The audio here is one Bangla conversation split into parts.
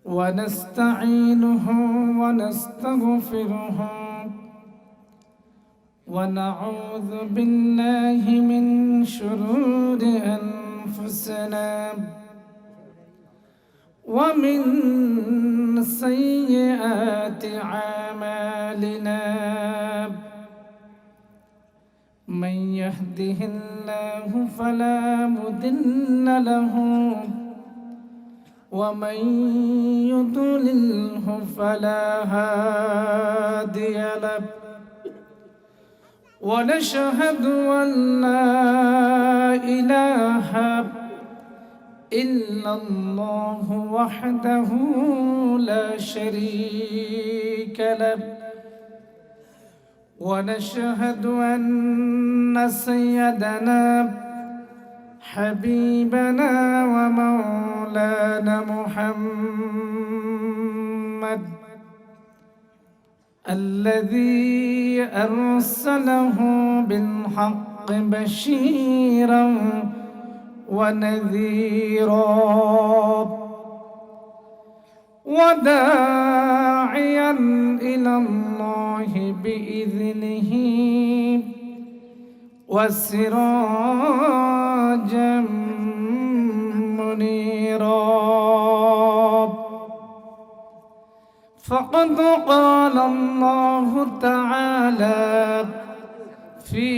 ونستعينه ونستغفره ونعوذ بالله من شرور أنفسنا ومن سيئات أعمالنا من يهده الله فلا مضل له ومن يضلله فلا هادي له ونشهد أن لا إله إلا الله وحده لا شريك له ونشهد أن سيدنا حبيبنا ومولانا محمد الذي أرسله بالحق بشيرا ونذيرا وداعيا إلى الله بإذنه وسراجا منيرا فقد قال الله تعالى في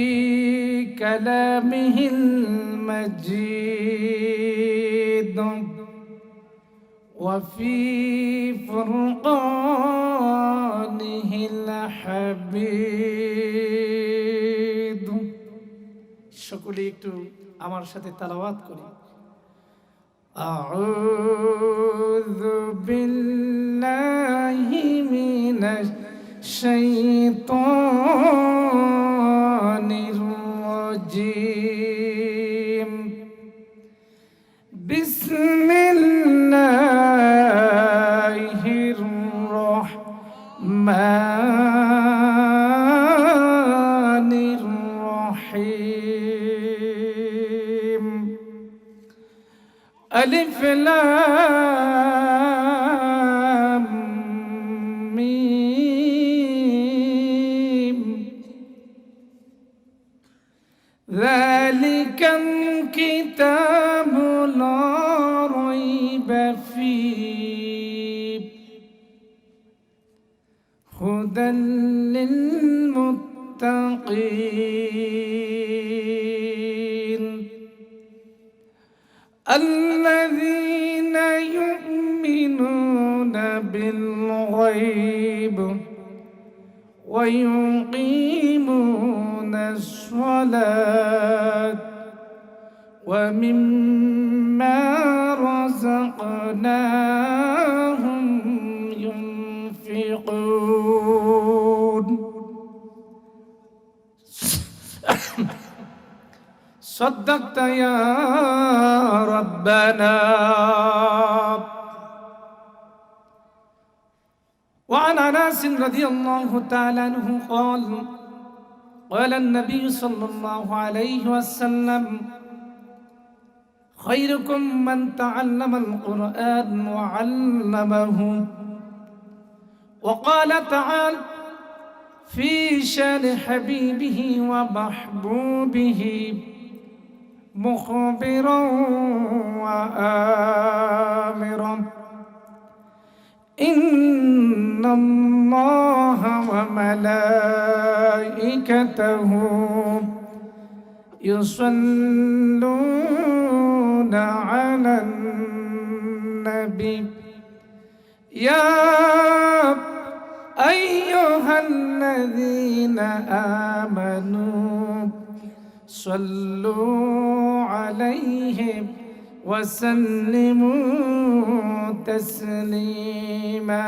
كلامه المجيد وفي فرقانه الحميد সকলে একটু আমার সাথে তেলাওয়াত করি আউযু বিল্লাহি মিনাশ শাইতানির রাজীম বিসমিল্লাহির রাহমানির রাহিম ألف لام ميم ذلك الكتاب لا ريب فيه هدى للمتقين الذين يؤمنون بالغيب ويقيمون الصلاة ومما رزقناهم ينفقون صدقت يا ربنا وعن أنس رضي الله تعالى عنه قال قال النبي صلى الله عليه وسلم خيركم من تعلم القرآن وعلمه وقال تعالى في شان حبيبه ومحبوبه مخبرا وآمرا إن الله وملائكته يصلون على النبي يا أيها الذين آمنوا صلوا عليه وسلموا تسليما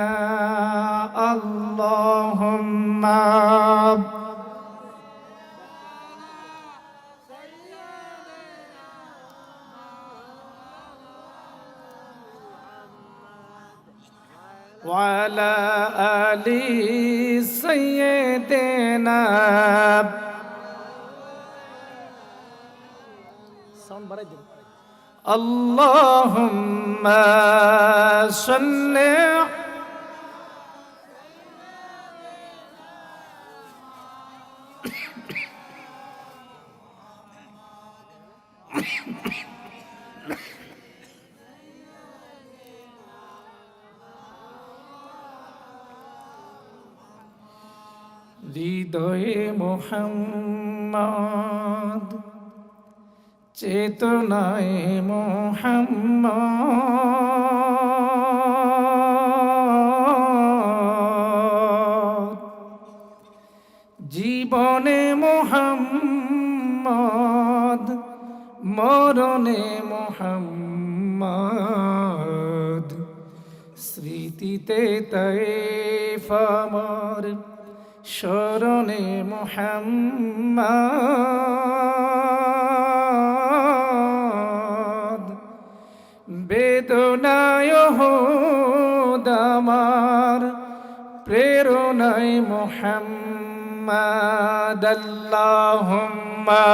اللهم وعلى آل سيدنا আল্লাহুম্মা সাল্লি হৃদয়ে মুহাম্মদ চেতনায় মুহাম্মদ জীবনে মুহাম্মদ মরণে মুহাম্মদ স্মৃতিতে তায়েফ আমার স্মরণে মুহাম্মদ বেদনায় উহুদ আমার প্রেরণায় মুহাম্মদ আল্লাহুম্মা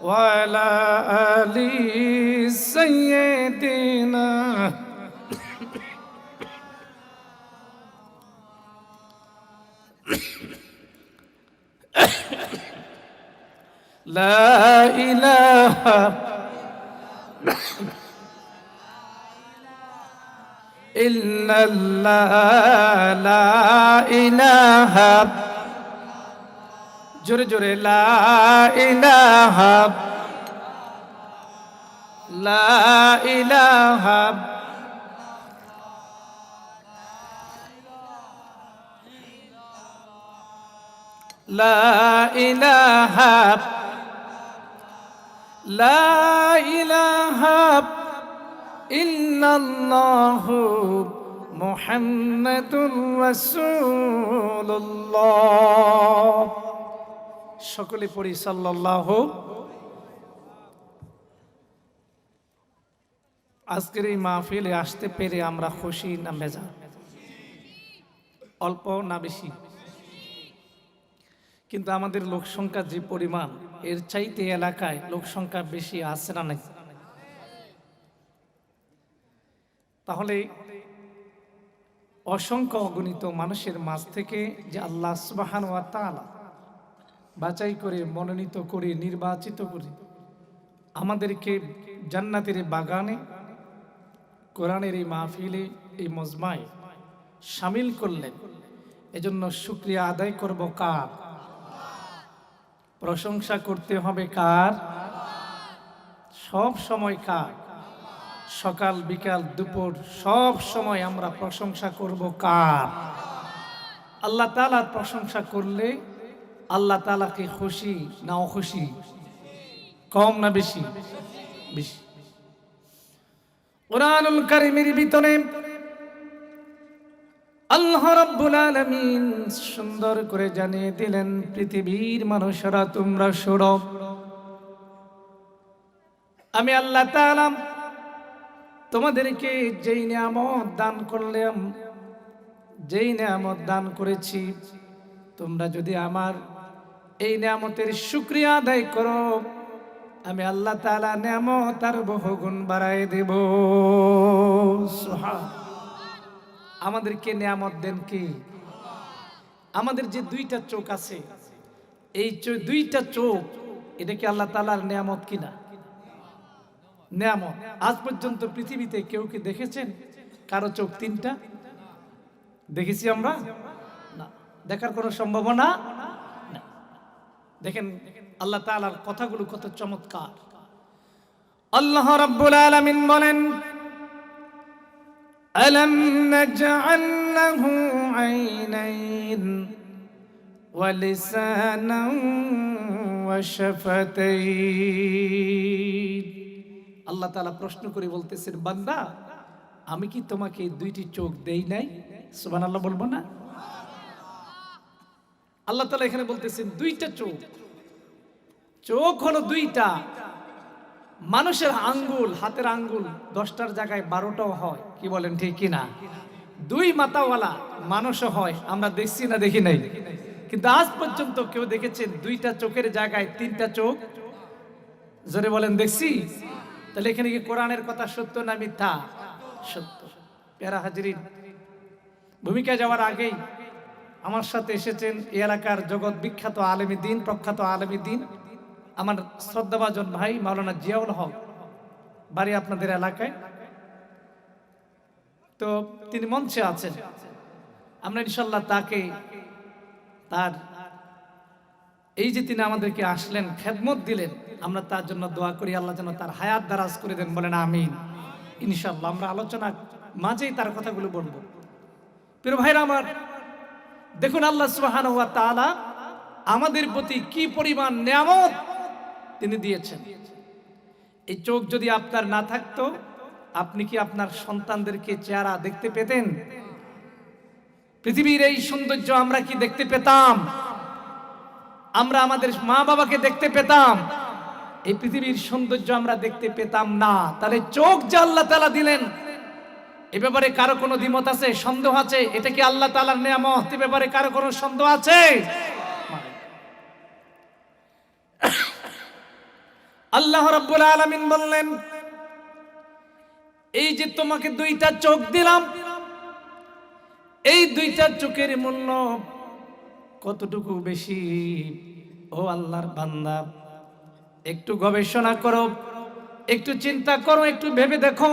وعلى آل سيدنا لا إله إلا الله لا إله জোরে জোরে লা ইলাহা লা ইলাহা লা ইলাহা লা ইলাহা ইল্লাল্লাহু মুহাম্মাদুর রাসূলুল্লাহ সকলে পড়ি সাল্লাল্লাহু। আজকের এই মাহফিলে আসতে পেরে আমরা খুশি না বেজার? অল্প না বেশি? কিন্তু আমাদের লোক সংখ্যা যে পরিমাণ, এর চাইতে এলাকায় লোক সংখ্যা বেশি আছে না নাই? তাহলে অসংখ্য অগণিত মানুষের মাঝ থেকে যে আল্লাহ সুবহানাহু ওয়া তাআলা বাছাই করে মনোনীত করে নির্বাচিত করে আমাদেরকে জান্নাতের বাগানে কোরআনের এই মাহফিলে এই মজমায় শামিল করলেন, এজন্য শুকরিয়া আদায় করব কার? প্রশংসা করতে হবে কার? সব সময় কার? সকাল বিকাল দুপুর সব সময় আমরা প্রশংসা করব কার? আল্লাহ তাআলার প্রশংসা করলে আল্লাহ তাআলাকে খুশি না অখুশি? কম না বেশি? বেশি। কুরআনুল কারীমের ভিতরে আল্লাহ রাব্বুল আলামিন সুন্দর করে জানিয়ে দিলেন, পৃথিবীর মানুষেরা তোমরা শোনো, আমি আল্লাহ তাআলা তোমাদেরকে যেই নিয়ামত দান করলাম, যেই নিয়ামত দান করেছি, তোমরা যদি আমার এই নিয়ামতের শুকরিয়া আদায় করো, আমি আল্লাহ তাআলা নিয়ামত আর বহুগুণ বাড়ায় দেব। সুবহান। আমাদেরকে নিয়ামত দেন কি? আমাদের যে দুইটা চোখ আছে, এই দুইটা চোখ, এটা কি আল্লাহ তাআলার নিয়ামত কিনা? নিয়ামত। আজ পর্যন্ত পৃথিবীতে কেউ কি দেখেছেন কারো চোখ তিনটা? দেখেছি আমরা? না, দেখার কোনো সম্ভাবনা না। দেখেন আল্লাহ তাআলার কথাগুলো কত চমৎকার। আল্লাহ রাব্বুল আলামিন বলেন, আলাম নাজআল লাহু আইনাইন ওয়া লিসানান ওয়া শাফাতাইন। আল্লাহ তাআলা প্রশ্ন করে বলতেছেন, বান্দা আমি কি তোমাকে দুইটি চোখ দেই নাই? সুবহানাল্লাহ বলবো না? আল্লাহ তাআলা এখানে বলতেছেন দুইটা চোখ। চোখ হলো দুইটা। মানুষের আঙ্গুল, হাতের আঙ্গুল 10টার জায়গায় 12টাও হয়, কি বলেন ঠিক কিনা? দুই মাথাওয়ালা মানুষও হয়, আমরা দেখছি না দেখি নাই? কিন্তু আজ পর্যন্ত কেউ দেখেছেন দুইটা চোখের জায়গায় তিনটা চোখ? জোরে বলেন দেখছি। তাহলে এখানে কি কোরআনের কথা সত্য না মিথ্যা? সত্য। প্যারা হাজিরিন, ভূমিকা যাওয়ার আগেই আমার সাথে এসেছেন এই এলাকার জগৎ বিখ্যাত আলেমী দ্বীন, প্রখ্যাত আলেমী দ্বীন, আমার শ্রদ্ধাভাজন ভাই মাওলানা জিয়াউল হক, বাড়ি আপনাদের এলাকায়। তো তিনি মঞ্চে আছেন, আমরা ইনশাল্লাহ তাকে তার এই যে তিনি আমাদেরকে আসলেন, খেদমত দিলেন, আমরা তার জন্য দোয়া করি আল্লাহ যেন তার হায়াত দারাজ করে দেন, বলেন আমিন। ইনশাল্লাহ আমরা আলোচনা মাঝেই তার কথাগুলো বলবো। প্রিয় ভাইরা আমার, দেখুন আল্লাহ সুবহানাহু ওয়া তাআলা আমাদের প্রতি কি পরিমাণ নিয়ামত তিনি দিয়েছেন। এই চোখ যদি আপনার না থাকতো, আপনি কি আপনার সন্তানদেরকে চেহারা দেখতে পেতেন? পৃথিবীর এই সৌন্দর্য আমরা কি দেখতে পেতাম? আমরা আমাদের মা বাবাকে দেখতে পেতাম? এই পৃথিবীর সৌন্দর্য আমরা দেখতে পেতাম না। তাহলে চোখ যে আল্লাহ তাআলা দিলেন, এ ব্যাপারে কারো কোনো দ্বিমত আছে, সন্দেহ আছে? এটা কি আল্লাহ তাআলার নিয়ামত? এ ব্যাপারে কারো কোনো সন্দেহ আছে? আল্লাহ রাব্বুল আলামিন বললেন, এই যে তোমাকে দুইটা চোখ দিলাম, এই দুইটা চোখের মূল্য কতটুকু বেশি ও আল্লাহর বান্দা? একটু গবেষণা করো, একটু চিন্তা করো, একটু ভেবে দেখো।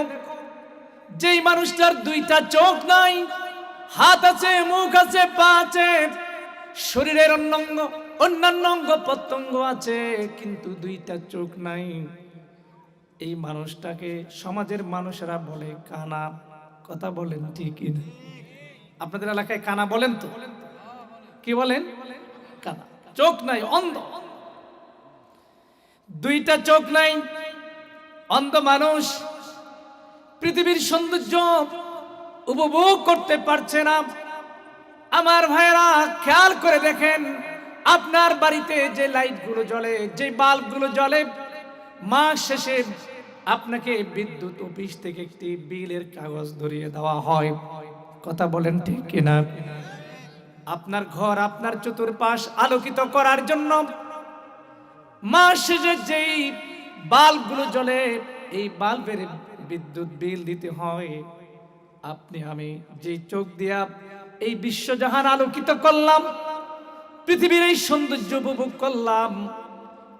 যেই মানুষটার দুইটা চোখ নাই, হাত আছে, মুখ আছে, পা আছে, শরীরের অন্যান্য অঙ্গ প্রত্যঙ্গ আছে, কিন্তু দুইটা চোখ নাই, এই মানুষটাকে সমাজের মানুষেরা বলে কানা। কথা বলেন ঠিক না? আপনাদের এলাকায় কানা বলেন তো? কি বলেন? কানা। চোখ নাই, অন্ধ। দুইটা চোখ নাই, অন্ধ মানুষ পৃথিবীর সৌন্দর্য উপভোগ করতে পারছে না। আমার ভাইয়েরা খেয়াল করে দেখেন, আপনার বাড়িতে যে লাইটগুলো জ্বলে, যে বাল্বগুলো জ্বলে, মাস শেষে আপনাকে বিদ্যুৎ অফিস থেকে একটি বিলের কাগজ ধরিয়ে দেওয়া হয়। কথা বলেন ঠিক কিনা? আপনার ঘর, আপনার চতুর্পাশ আলোকিত করার জন্য মাস শেষে যেই বাল্বগুলো জ্বলে, এই বাল্বের বিদ্যুৎ বিল দিতে হয়। আপনি আমি যে চোখ দিয়া এই বিশ্বজাহান আলোকিত করলাম, পৃথিবীর এই সৌন্দর্য উপভোগ করলাম,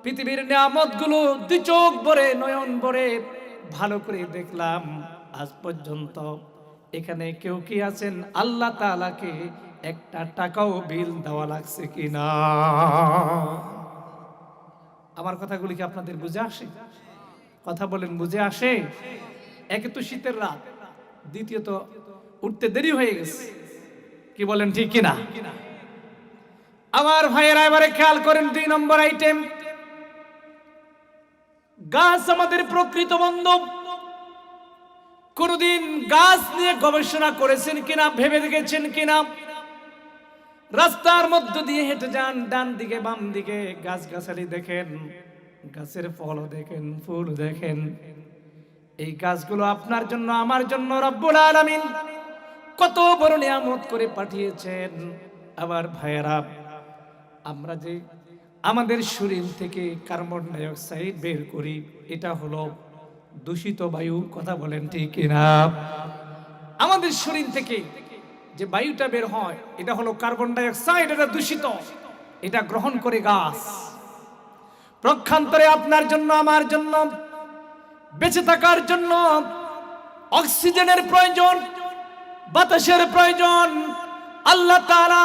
পৃথিবীর নিয়ামতগুলো দুই চোখ ভরে, নয়ন ভরে ভালো করে দেখলাম, আজ পর্যন্ত এখানে কেউ কি আছেন আল্লাহ তাআলাকে একটা টাকাও বিল দেওয়া লাগছে কিনা? আমার কথাগুলি কি আপনাদের বুঝে আসে? কথা বলেন, বুঝে আসে? একে তো শীতের রাত, দ্বিতীয়ত উঠতে দেরি হয়ে গেছে। কি বলেন ঠিক কিনা? আমার ভাইয়েরা এবারে খেয়াল করেন, 2 নম্বর আইটেম, গাছ আমাদের প্রকৃত বন্ধু। কোনদিন গাছ নিয়ে গবেষণা করেছেন কিনা, ভেবে দেখেছেন কিনা? রাস্তার মধ্য দিয়ে হেঁটে যান, ডান দিকে বাম দিকে গাছগাছালি দেখেন, গাছের ফল দেখেন, ফুল দেখেন। এই গাছগুলো আপনার জন্য, আমার জন্য রব্বুল আলামিন কত বড় নিয়ামত করে পাঠিয়েছেন। আবার ভাইয়েরা, আমরা যে আমাদের শরীর থেকে কার্বন ডাই অক্সাইড বের করি, এটা হলো দূষিত বায়ু। কথা বলেন ঠিক কিনা? আমাদের শরীর থেকে যে বায়ুটা বের হয়, এটা হলো কার্বন ডাই অক্সাইড, এটা দূষিত। এটা গ্রহণ করে গাছ। প্রক্ষান্তরে আপনার জন্য, আমার জন্য বেঁচে থাকার জন্য অক্সিজেনের প্রয়োজন, বাতাসের প্রয়োজন। আল্লাহ তাআলা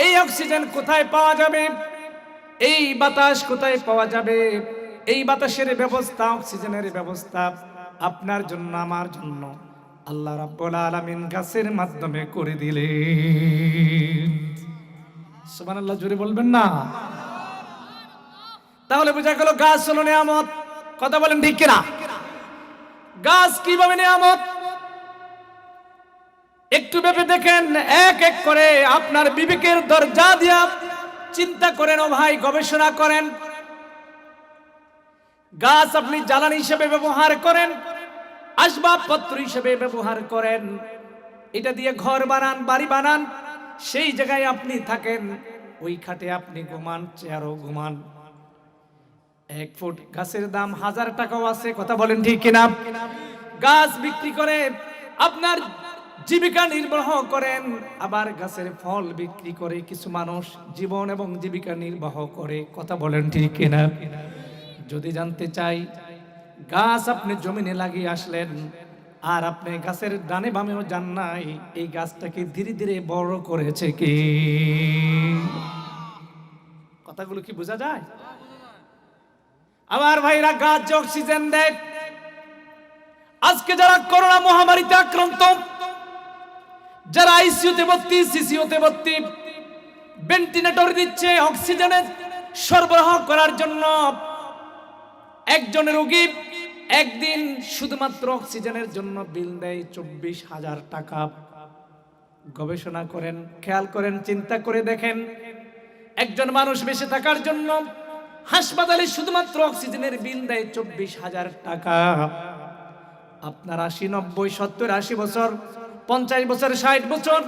এই অক্সিজেন কোথায় পাওয়া যাবে, এই বাতাস কোথায় পাওয়া যাবে, এই বাতাসের ব্যবস্থা, অক্সিজেনের ব্যবস্থা আপনার জন্য, আমার জন্য আল্লাহ রাব্বুল আলামিন গাছের মাধ্যমে করে দিলেন। সুবহানাল্লাহ, জোরে বলবেন না? তাহলে বোঝা গেল গাছ হলো নিয়ামত। কথা বলেন ঠিক কিনা? গাছ কিভাবে নিয়ামত একটু ভেবে দেখেন, এক এক করে আপনার বিবেকের দরজা দিয়া চিন্তা করেন ও ভাই, গবেষণা করেন। গাছ আপনি জ্বালানি হিসেবে ব্যবহার করেন, আসবাবপত্র হিসেবে ব্যবহার করেন, এটা দিয়ে ঘর বানান, বাড়ি বানান, সেই জায়গায় আপনি থাকেন, ওই খাটে আপনি ঘুমান, চেয়ারও ঘুমান। 1 ফুট গাছের দাম 1000 টাকাও আছে, কথা বলেন ঠিক কিনা? গাছ বিক্রি করে আপনার জীবিকা নির্বাহ করেন, আবার গাছের ফল বিক্রি করে কিছু মানুষ জীবন এবং জীবিকা নির্বাহ করে, কথা বলেন ঠিক কিনা? যদি জানতে চাই, গাছ আপনি জমিনে লাগিয়ে আসলেন আর আপনি গাছের ডানে বামেও যান নাই, এই গাছটাকে ধীরে ধীরে বড় করেছে কি? কথাগুলো কি বোঝা যায়? আমার ভাইরা, গাছ যে অক্সিজেন দেয়, আজকে যারা করোনা মহামারীতে আক্রান্ত, যারা আইসিইউতে ভর্তি, সিসিইউতে ভর্তি, ভেন্টিলেটর দিচ্ছে, অক্সিজেনের সরবরাহ করার জন্য, একজন রোগী একদিন শুধুমাত্র অক্সিজেনের জন্য বিল দেয় 24,000 টাকা। গবেষণা করেন, খেয়াল করেন, চিন্তা করে দেখেন, একজন মানুষ বেঁচে থাকার জন্য হাসপাতালে শুধুমাত্র অক্সিজেনের বিল দেয় 24,000 টাকা। আপনার 80, 90, 70, 80 বছর, 50 বছর, 60 বছর,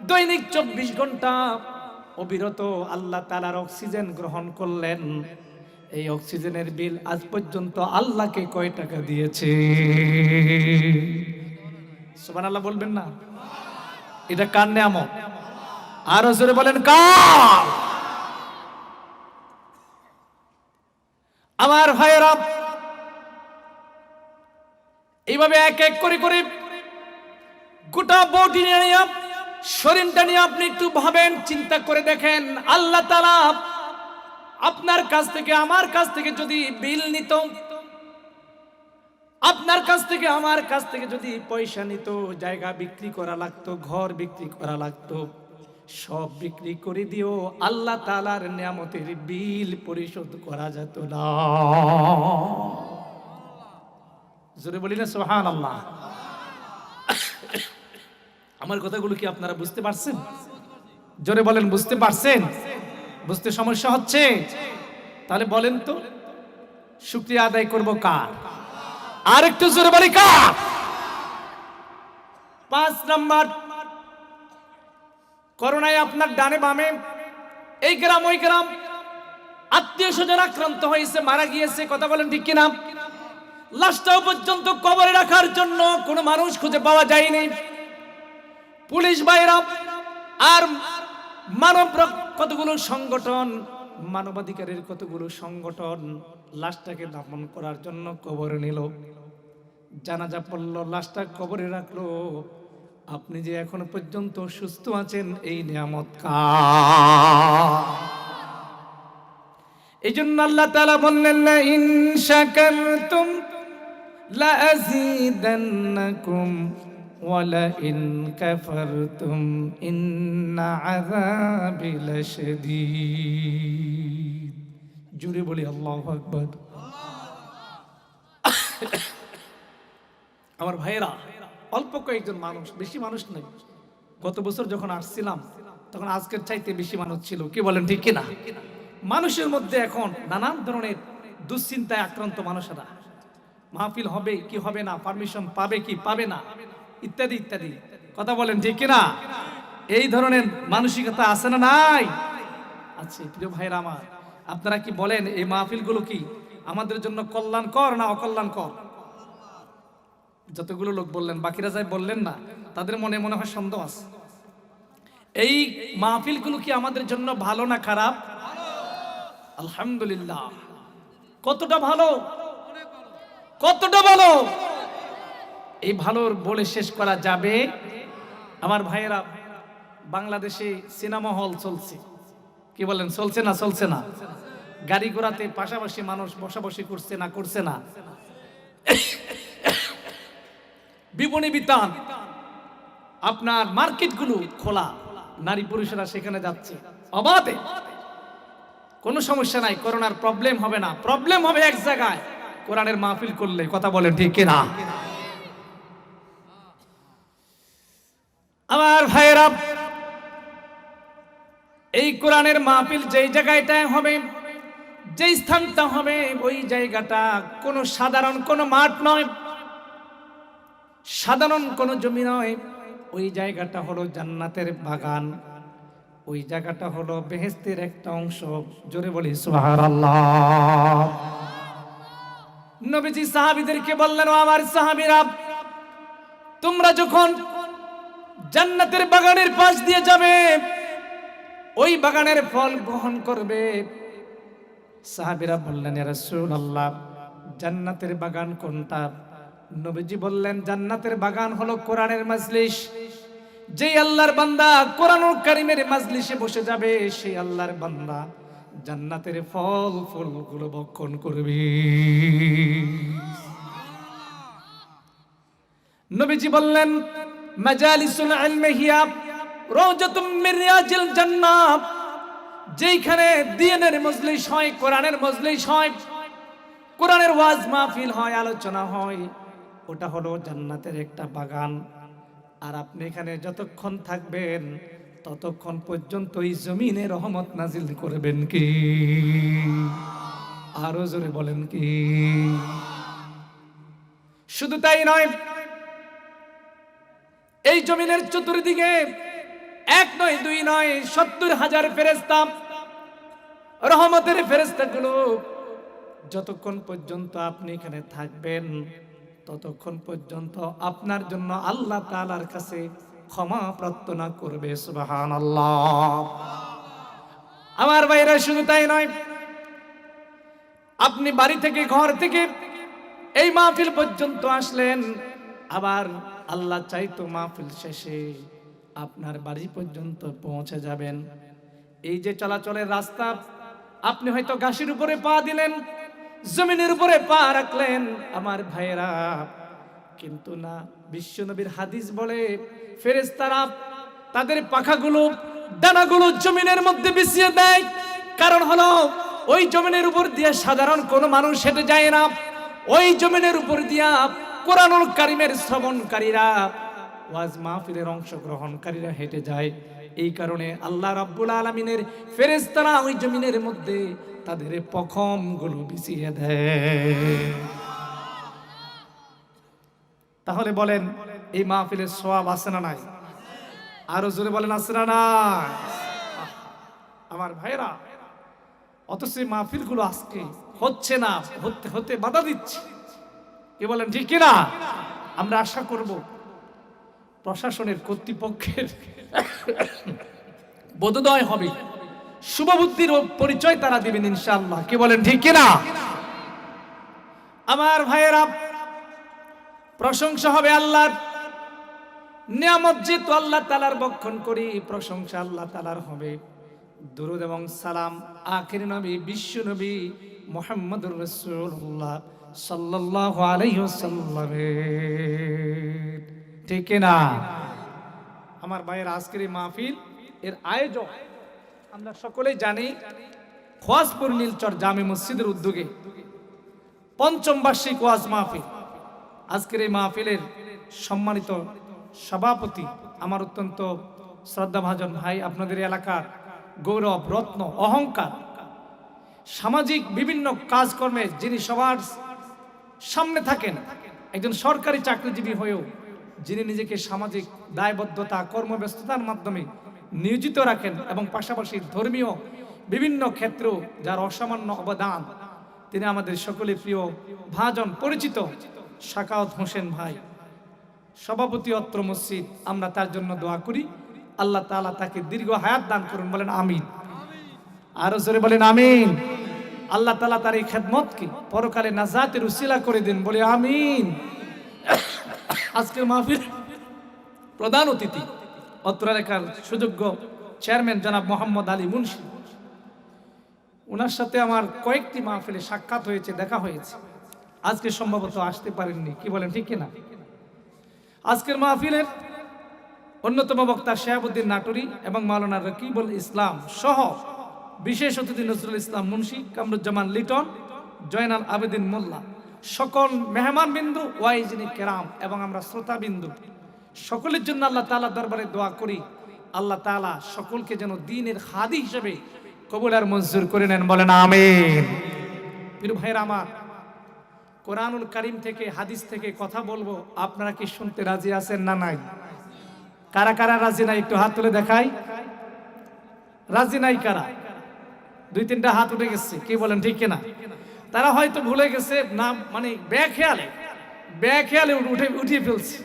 দৈনিক 24 ঘন্টা অবিরত আল্লাহ তাআলার অক্সিজেন গ্রহণ করলেন, এই অক্সিজেনের বিল আজ পর্যন্ত আল্লাহকে কয় টাকা দিয়েছে? সুবহানাল্লাহ বলবেন না? এটা কার নিয়ামত? আরো জোরে বলেন, কার? আমার ভাইয়েরা, এইভাবে এক এক করে করে গোটা বডি নিয়ে, শরীরটা নিয়ে আপনি একটু ভাবেন, চিন্তা করে দেখেন, আল্লাহ তাআলা আপনার কাছ থেকে, আমার কাছ থেকে যদি বিল নিত, আপনার কাছ থেকে, আমার কাছ থেকে যদি পয়সা নিত, জায়গা বিক্রি করা লাগতো, ঘর বিক্রি করা লাগতো, সব বিক্রি করে দিও আল্লাহ তাআলার নিয়ামতের বিল পরিশোধ করা যেত না। জোরে বলি না সুবহানাল্লাহ? আমার কথাগুলো কি আপনারা বুঝতে পারছেন? জোরে বলেন, বুঝতে পারছেন? বুঝতে সমস্যা হচ্ছে? তাহলে বলেন তো, শুকরিয়া আদায় করব কার? আর একটু জোরে বলি, কার? 5 নাম্বার, করোনায় আপনার ডানে বামে, এই গ্রাম ওই গ্রাম, আত্মীয় স্বজন আক্রান্ত হয়েছে, মারা গিয়েছে, কথা বলেন ঠিক কিনা? লাশটাও পর্যন্ত কবরে রাখার জন্য কোনো মানুষ খুঁজে পাওয়া যায়নি। পুলিশ বাইরা আর মানব কতগুলো সংগঠন, মানবাধিকারের কতগুলো সংগঠন লাশটাকে দাফন করার জন্য কবরে নিল, জানাজা পড়লো, লাশটা কবরে রাখলো। আপনি যে এখনো পর্যন্ত সুস্থ আছেন, এই নিয়ামত কার? এই জন্য আল্লাহ তাআলা বললেন, লা ইন শাকারতুম লা আযীদান্নাকুম ওয়া লা ইন কাফারতুম ইন্না আযাবি লাশাদীদ। জোরে বলি আল্লাহু আকবার। আমার ভাইয়েরা, অল্প কয়েকজন মানুষ, বেশি মানুষ নেই। গত বছর যখন আসছিলাম তখন আজকের চাইতে বেশি মানুষ ছিল, কি বলেন ঠিক কিনা? মানুষের মধ্যে এখন নানান ধরনের দুশ্চিন্তায় আক্রান্ত মানুষেরা, মাহফিল হবে কি হবে না, পারমিশন পাবে কি পাবে না, ইত্যাদি ইত্যাদি, কথা বলেন ঠিক কিনা? এই ধরনের মানসিকতা আছে না নাই? আচ্ছা প্রিয় ভাইরা আমার, আপনারা কি বলেন, এই মাহফিলগুলো কি আমাদের জন্য কল্যাণকর না অকল্যাণকর? যতগুলো লোক বললেন, বাকিরা যাই বললেন না, তাদের মনে মনে হয় সন্দেহ আছে। এই মাহফিলগুলো কি আমাদের জন্য ভালো না খারাপ? আলহামদুলিল্লাহ। কতটা ভালো, কতটা ভালো, এই ভালোর বলে শেষ করা যাবে? আমার ভাইয়েরা, বাংলাদেশে সিনেমা হল চলছে, কি বলেন, চলছে না চলছে না? গাড়ি ঘোড়াতে পাশাপাশি মানুষ বসাবসি করছে না করছে না? বিপণী বিতান, আপনার মার্কেটগুলো খোলা, নারী পুরুষেরা সেখানে যাচ্ছে অবাধে, কোনো সমস্যা নাই, করোনার প্রবলেম হবে না। প্রবলেম হবে এক জায়গায়, কোরআনের মাহফিল করলে, কথা বলেন ঠিক কিনা? আমার ভাইয়েরা, এই কোরআনের মাহফিল যেই জায়গাটায় হবে, যেই স্থানটা হবে, ওই জায়গাটা কোনো সাধারণ কোনো মাঠ নয়, সাধারণ কোনো জমি নয়, ওই জায়গাটা হলো জান্নাতের বাগান, ওই জায়গাটা হলো বেহেশতের একটা অংশ। জোরে বলি সুবহানাল্লাহ। নবীজি সাহাবীদেরকে বললেন, ও আমার সাহাবীরা, তোমরা যখন জান্নাতের বাগানের পাশ দিয়ে যাবে, ওই বাগানের ফল গ্রহণ করবে। সাহাবীরা বললেন, ইয়া রাসূলুল্লাহ, জান্নাতের বাগান কোনটা? নবীজি বললেন, জান্নাতের বাগান হলো কোরআনের মাজলিস। যেই আল্লাহর বান্দা কোরআনুল কারীমের মাজলিসে বসে যাবে, সেই আল্লাহর বান্দা জান্নাতের ফুলগুলো ভক্ষণ করবে। নবীজি বললেন, মাজালিসুল ইলমি হিয়া রাওজাতুম মিন রিয়াজিল জান্নাহ। যেখানে দ্বীনের মজলিস হয়, কোরআনের মজলিস হয়, কোরআনের ওয়াজ মাহফিল হয়, আলোচনা হয়, ওটা হলো জান্নাতের একটা বাগান। আর আপনি এখানে যতক্ষণ থাকবেন ততক্ষণ পর্যন্ত এই জমিনে রহমত নাজিল করবেন কি? আরো জোরে বলেন কি? শুধু তাই নয়, এই জমিনের চতুর্দিকে এক নয়, দুই নয়, ৭০,০০০ ফেরেশতা, রহমতের ফেরেশতাগুলো যতক্ষণ পর্যন্ত আপনি এখানে থাকবেন ততক্ষণ পর্যন্ত আপনার জন্য আল্লাহ তাআলার কাছে ক্ষমা প্রার্থনা করবে। সুবহানাল্লাহ। আমার ভাইরা, শুধু তাই নয়, আপনি বাড়ি থেকে, ঘর থেকে এই মাহফিল পর্যন্ত আসলেন, আবার আল্লাহ চাইতো মাহফিল শেষে আপনার বাড়ি পর্যন্ত পৌঁছে যাবেন। এই যে চলাচলের রাস্তা, আপনি হয়তো ঘাসের উপরে পা দিলেন, জমিনের উপরে পা রাখলেন, আমার ভাইরা, কিন্তু না, বিশ্বনবীর হাদিস বলে ফেরেশতারা তাদের পাখাগুলো, ডানাগুলো জমিনের মধ্যে বিছিয়ে দেয়। কারণ হলো, ওই জমিনের উপর দিয়ে সাধারণ কোনো মানুষ হেঁটে যায় না, ওই জমিনের উপর দিয়া কোরআনুল কারীমের শ্রবণকারীরা, ওয়াজ মাহফিলের অংশগ্রহণকারীরা হেঁটে যায়। এই কারণে আল্লাহ রাব্বুল আলামিনের ফেরেশতারা ওই জমিনের মধ্যে তাদের পখমগুলো বিছিয়ে দেয়। তাহলে বলেন, এই মাহফিলের সওয়াব আছে না নাই? আরো জোরে বলেন, আছে না নাই? আমার ভাইরা, অথচ এই মাহফিলগুলো আজকে হচ্ছে না, হতে বাধা দিচ্ছে। কি বলেন, ঠিক কিনা? আমরা আশা করব প্রশাসনের, কর্তৃপক্ষের বোধোদয় হবে, শুভবুদ্ধির পরিচয় তারা দিবেন ইনশাআল্লাহ। কি বলেন, ঠিক কিনা? আমার ভাইয়েরা, প্রশংসা হবে আল্লাহর, নিয়ামত যেহেতু আল্লাহ তাআলার বক্ষণ করি, প্রশংসা আল্লাহ তাআলার হবে। দুরূদ এবং সালাম আখির নবী, বিশ্ব নবী মুহাম্মদুর রাসূলুল্লাহ সাল্লাল্লাহু আলাইহি ওয়াসাল্লাম। ঠিক না? আমার ভাইয়ের, আজকের এই মাহফিল এর আয়োজক আমরা সকলেই জানি, খোয়াজপুর নীলচর জামে মসজিদের উদ্যোগে ৫ম বার্ষিক ওয়াজ মাহফিল। আজকের এই মাহফিলের সম্মানিত সভাপতি আমার অত্যন্ত শ্রদ্ধাভাজন ভাই, আপনাদের এলাকার গৌরব, রত্ন, অহংকার, সামাজিক বিভিন্ন কাজকর্মে যিনি সবার সামনে থাকেন, একজন সরকারি চাকরিজীবী হয়েও যিনি নিজেকে সামাজিক দায়বদ্ধতা, কর্মব্যস্ততার মাধ্যমে নিয়োজিত রাখেন এবং পাশাপাশি ধর্মীয় বিভিন্ন ক্ষেত্রেও যার অসামান্য অবদান, তিনি আমাদের সকলে প্রিয় ভাজন, পরিচিত সাখাওয়াত হোসেন ভাই, সভাপতি অত্র মসজিদ। আমরা তার জন্য দোয়া করি, আল্লাহ তাআলা তাকে দীর্ঘ হায়াত দান করুন। বলেন আমিন। আরো জোরে বলেন আমিন। আল্লাহ তাআলা তার এই খেদমতকে পরকালে নাজাতের উসিলা করে দিন। বলে আমিন। আজকের মাহফিল প্রধান অতিথি অত্র এলাকার সুযোগ্য চেয়ারম্যান জনাব মোহাম্মদ আলী মুন্সি। ওনার সাথে আমার কয়েকটি মাহফিলে সাক্ষাৎ হয়েছে, দেখা হয়েছে। আজকে সম্ভবত আসতে পারেননি। কি বলেন, ঠিক কিনা? আজকের মাহফিলের অন্যতম বক্তা শিহাবুদ্দিন নাটোরী এবং মাওলানা রকিবুল ইসলাম সহ বিশেষ অতিথি নজরুল ইসলাম মুন্সি, কামরুজ্জামান লিটন, জয়নাল আবেদিন মোল্লা, সকল মেহমান বিন্দু, ওয়াইজিনী কেরাম এবং আমরা শ্রোতা বিন্দু সকলের জন্য আল্লাহ তাআলা দরবারে দোয়া করি, আল্লাহ তাআলা সকলকে যেন দ্বীনের খাদি হিসেবে কবুল আর মঞ্জুর করে নেন। বলেন আমিন। প্রিয় ভাইরা আমার, কোরআনুল কারীম থেকে, হাদিস থেকে কথা বলবো, আপনারা কি শুনতে রাজি আছেন না নাই? কারা কারা রাজি নাই একটু হাত তুলে দেখাই। রাজি নাই কারা? 2-3টা হাত উঠে গেছে, কি বলেন ঠিক কিনা? তারা হয়তো ভুলে গেছে, না মানে বেখেয়ালে উঠিয়ে ফেলছে।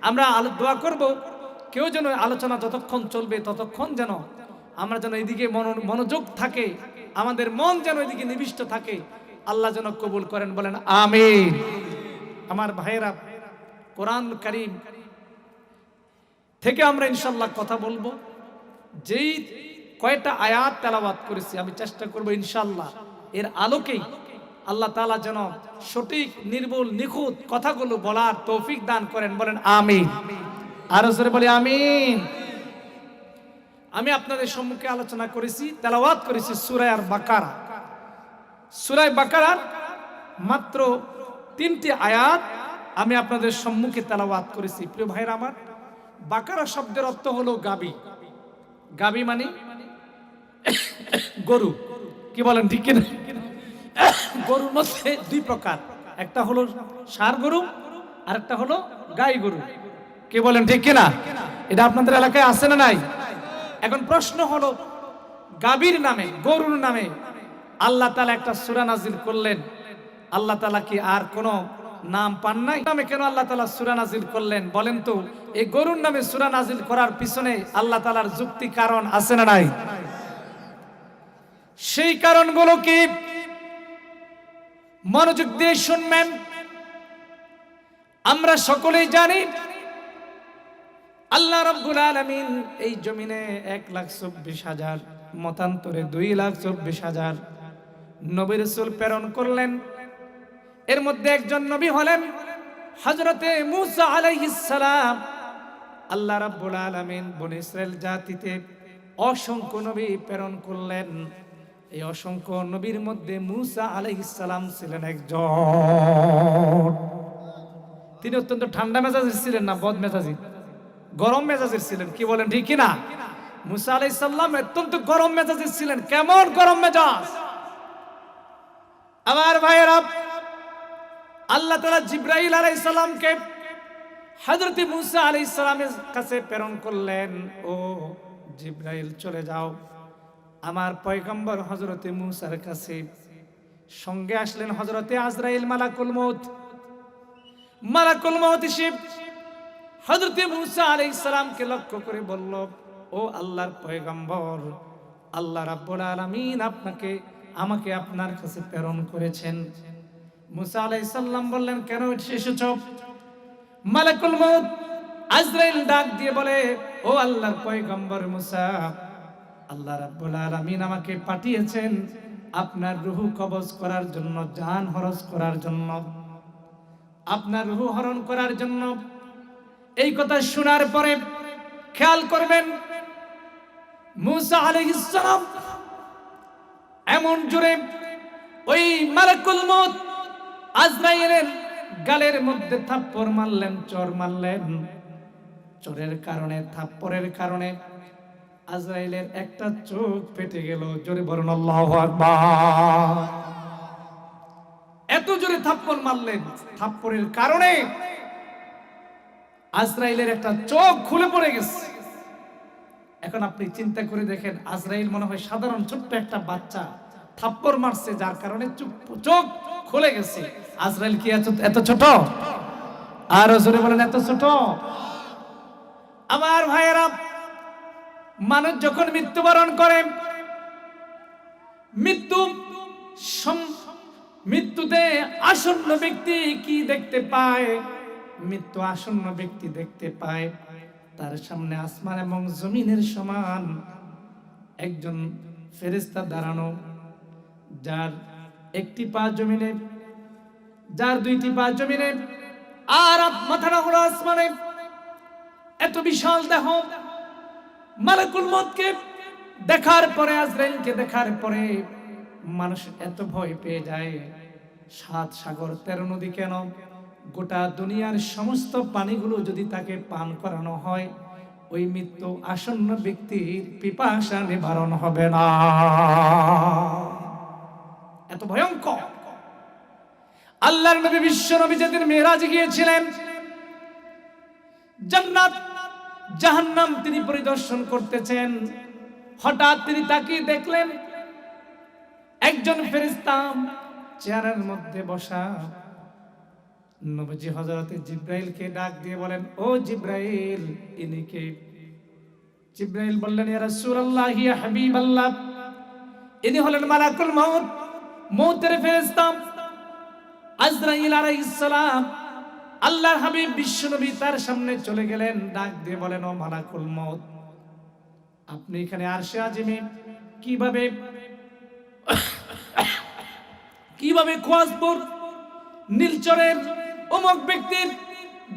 আমরা দোয়া করব, কেউ যেন আলোচনা যতক্ষণ চলবে ততক্ষণ যেন আমরা যেন এদিকে মনোযোগ থাকে, আমাদের মন যেন এদিকে নিবিষ্ট থাকে। আল্লাহ যেন কবুল করেন, বলেন আমিন। আমার ভাইয়েরা, কোরআন কারীম থেকে আমরা ইনশাআল্লাহ কথা বলবো। যেই কয়টা আয়াত তেলাওয়াত করেছি, আমি চেষ্টা করব ইনশাআল্লাহ এর আলোকেই আল্লাহ তাআলা যেন সঠিক নির্ভুল নিখুঁত কথাগুলো বলার তৌফিক দান করেন, বলেন আমিন। আরো জোরে বলি আমিন। আমি আপনাদের সম্মুখে আলোচনা করেছি, তেলাওয়াত করেছি সূরা বাকারা। সূরা বাকারার মাত্র 3টি আয়াত আমি আপনাদের সম্মুখে তেলাওয়াত করেছি। প্রিয় ভাইরা আমার, বাকারা শব্দের অর্থ হলো গাবি। গাবি মানে গরু, কি বলেন ঠিক কিনা? গরুর মধ্যে 2 প্রকার, একটা হলো ষাঁড় গরু আর একটা হলো গাই গরু, কি বলেন ঠিক কিনা? এটা আপনাদের এলাকায় আছে না নাই? এখন প্রশ্ন হলো, গাবির নামে, গরুর নামে আল্লাহ তাআলা একটা সূরা নাজিল করলেন, আল্লাহ তাআলা কি আর কোন নাম পান নাই? নামে কেন আল্লাহ তাআলা সূরা নাজিল করলেন বলেন তো? এই গরুর নামে সূরা নাজিল করার পিছনে আল্লাহ তাআলার যুক্তি কারণ আছে না নাই? সেই কারণগুলো কি? মনোযোগ দিয়ে শুনবেন। আমরা সকলেই জানি আল্লাহ রাব্বুল আলামিন এই জমিনে 1,24,000, মতান্তরে 2,24,000 নবী রাসূল প্রেরণ করলেন। এর মধ্যে একজন নবী হলেন হযরতে মূসা আলাইহিস সালাম। আল্লাহ রাব্বুল আলামিন বনী ইসরাইল জাতিতে অসংখ্য নবী প্রেরণ করলেন। এই অসংখ্য নবীর মধ্যে মূসা আলাইহিস সালাম ছিলেন একজন। তিনি অত্যন্ত ঠান্ডা মেজাজের ছিলেন না বদ মেজাজি, গরম মেজাজের ছিলেন, কি বলেন ঠিক কিনা? মূসা আলাইহিস সালাম অত্যন্ত গরম মেজাজের ছিলেন। কেমন গরম মেজাজ? আমার ভাইয়েরা, আল্লাহ তাআলা জিবরাইল আলাইহিস সালামকে হযরত মূসা আলাইহিস সালামের কাছে প্রেরণ করলেন। ও জিবরাইল, চলে যাও আমার পয়গম্বর হযরতে মূসার কাছে। সঙ্গে আসলেন হযরতে আজরাইল, মালাকুল মউত। মালাকুল মউত এসে হযরতে মূসা আলাইহিস সালামকে লক্ষ্য করে বলল, ও আল্লাহর পয়গম্বর, আল্লাহ রাব্বুল আলামিন আমাকে আপনার কাছে প্রেরণ করেছেন। মূসা আলাইহিস সালাম বললেন, কেন এসেছো? মালাকুল মউত আজরাইল ডাক দিয়ে বলে, ও আল্লাহর পয়গম্বর মূসা, আল্লাহ রাব্বুল আলামিন আমাকে পাঠিয়েছেন আপনার রূহ কবজ করার জন্য, জান হরজ করার জন্য, আপনার রূহ হরণ করার জন্য। এই কথা শোনার পরে খেয়াল করবেন, মূসা আলাইহিস সালাম এমন জোরে ওই মালাকুল মউত আজরাইলের গালের মধ্যে থাপ্পড় মারলেন, চর মারলেন। চরের কারণে, থাপ্পড়ের কারণে আজরাইলের একটা চোখ ফেটে গেল। জোরে বলুন আল্লাহু আকবার। এত জোরে থাপ্পড় মারলেন, থাপ্পড়ের কারণে আজরাইলের একটা চোখ খুলে পড়ে গেছে। এখন আপনি চিন্তা করে দেখেন, আজরাইল মনে হয় সাধারণ ছোট্ট একটা বাচ্চা, থাপ্পড় মারছে যার কারণে চোখ খুলে গেছে। আজরাইল কি এত ছোট? আর জোরে বলেন, এত ছোট? আমার ভাইয়েরা, মানুষ যখন মৃত্যুবরণ করে, মৃত্যুতে আসন্ন ব্যক্তি কি দেখতে পায়? মৃত্যু আসন্ন ব্যক্তি দেখতে পায় তার সামনে আসমান এবং জমিনের সমান একজন ফেরেশতা দাঁড়ানো, যার একটি পা জমিনে, যার 2টি পা জমিনে, আর মাথাটা হলো আসমানে। এত বিশাল দেহ। মালাকুল মউতকে দেখার পরে, আজরাইলকে দেখার পরে মানুষ এত ভয় পেয়ে যায়। 7 সাগর 13 নদী কেন, গোটা দুনিয়ার সমস্ত পানিগুলো যদি তাকে পান করানো হয়, ওই মৃত্যু আসন্ন ব্যক্তির পিপাসা নিবারণ হবে না। এত ভয়ঙ্কর। আল্লাহর নবী, বিশ্ব নবী যেদিন মেরাজে গিয়েছিলেন, জাহান্নাম তিনি পরিদর্শন করতেছেন। হঠাৎ তিনি তাকিয়ে দেখলেন একজন ফেরেশতা চেয়ারের মধ্যে বসা। নবীজি হযরতে জিবরাইলকে ডাক দিয়ে বলেন, ও জিবরাইল, ইনি কে? জিবরাইল বললেন, ইয়া রাসূলুল্লাহ, ইয়া হাবিবাল্লাহ, ইনি হলেন মালাকুল মউত, মউতের ফেরেশতা আজরাইল আলাইহিস সালাম। আল্লাহর হাবিব বিশ্বনবী তার সামনে চলে গেলেন, ডাক দিয়ে বলেন, ও মালাকুল মউত, আপনি এখানে আরশে আজিমে কিভাবে খোয়াজপুর নীলচরের অমুক ব্যক্তির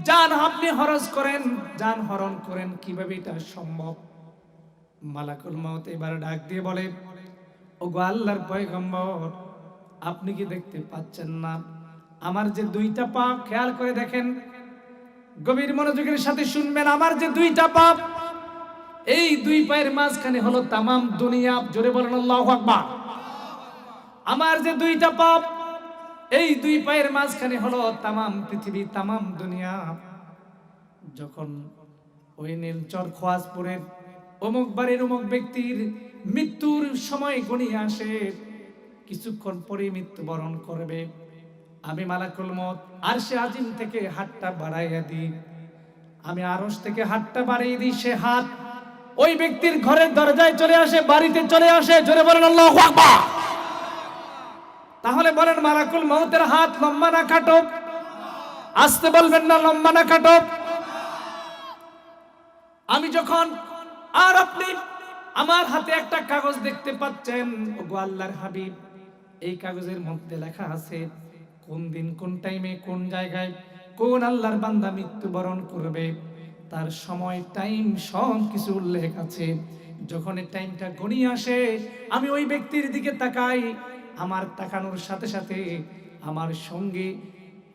জান আপনি জান হরণ করেন, কিভাবে এটা সম্ভব? মালাকুল মউত এবার ডাক দিয়ে বলে, ওগো আল্লাহর পয়গম্বর, আপনি কি দেখতে পাচ্ছেন না আমার যে দুইটা পা? খেয়াল করে দেখেন, গভীর মনোযোগের সাথে শুনবেন। আমার যে দুইটা পা, এই দুই পায়ের মাঝখানে হলো তামাম দুনিয়া। জোরে বলেন আল্লাহু আকবার। আমার যে দুইটা পা, এই দুই পায়ের মাঝখানে হলো তামাম পৃথিবী, তামাম দুনিয়া। যখন ওই নীলচর খোয়াজপুরের অমুক বাড়ির অমুক ব্যক্তির মৃত্যুর সময় ঘনিয়ে আসে, কিছুক্ষণ পরে মৃত্যুবরণ করবে, আমি মালাকুল মউত আরশে আজিম থেকে হাতটা বাড়াইয়া দিই। আমি আরশ থেকে হাতটা বাড়িয়ে দিই, সে হাত ওই ব্যক্তির ঘরের দরজায় চলে আসে, বাড়িতে চলে আসে। জোরে বলেন আল্লাহু আকবার। তাহলে বলেন, মালাকুল মউতের হাত লম্বা না খাটো? আসতে বলবেন না, লম্বা না খাটো? আমি যখন আর আপনি আমার হাতে একটা কাগজ দেখতে পাচ্ছেন, ওগো আল্লাহর হাবিব, এই কাগজের মধ্যে লেখা আছে কোন দিন, কোন টাইমে, কোন জায়গায় কোন আল্লাহর বান্দা মৃত্যুবরণ করবে, তার সময়, টাইম সব কিছু উল্লেখ আছে। যখন এই টাইমটা ঘনিয়ে আসে, আমি ওই ব্যক্তির দিকে তাকাই, আমার তাকানোর সাথে সাথে আমার সঙ্গে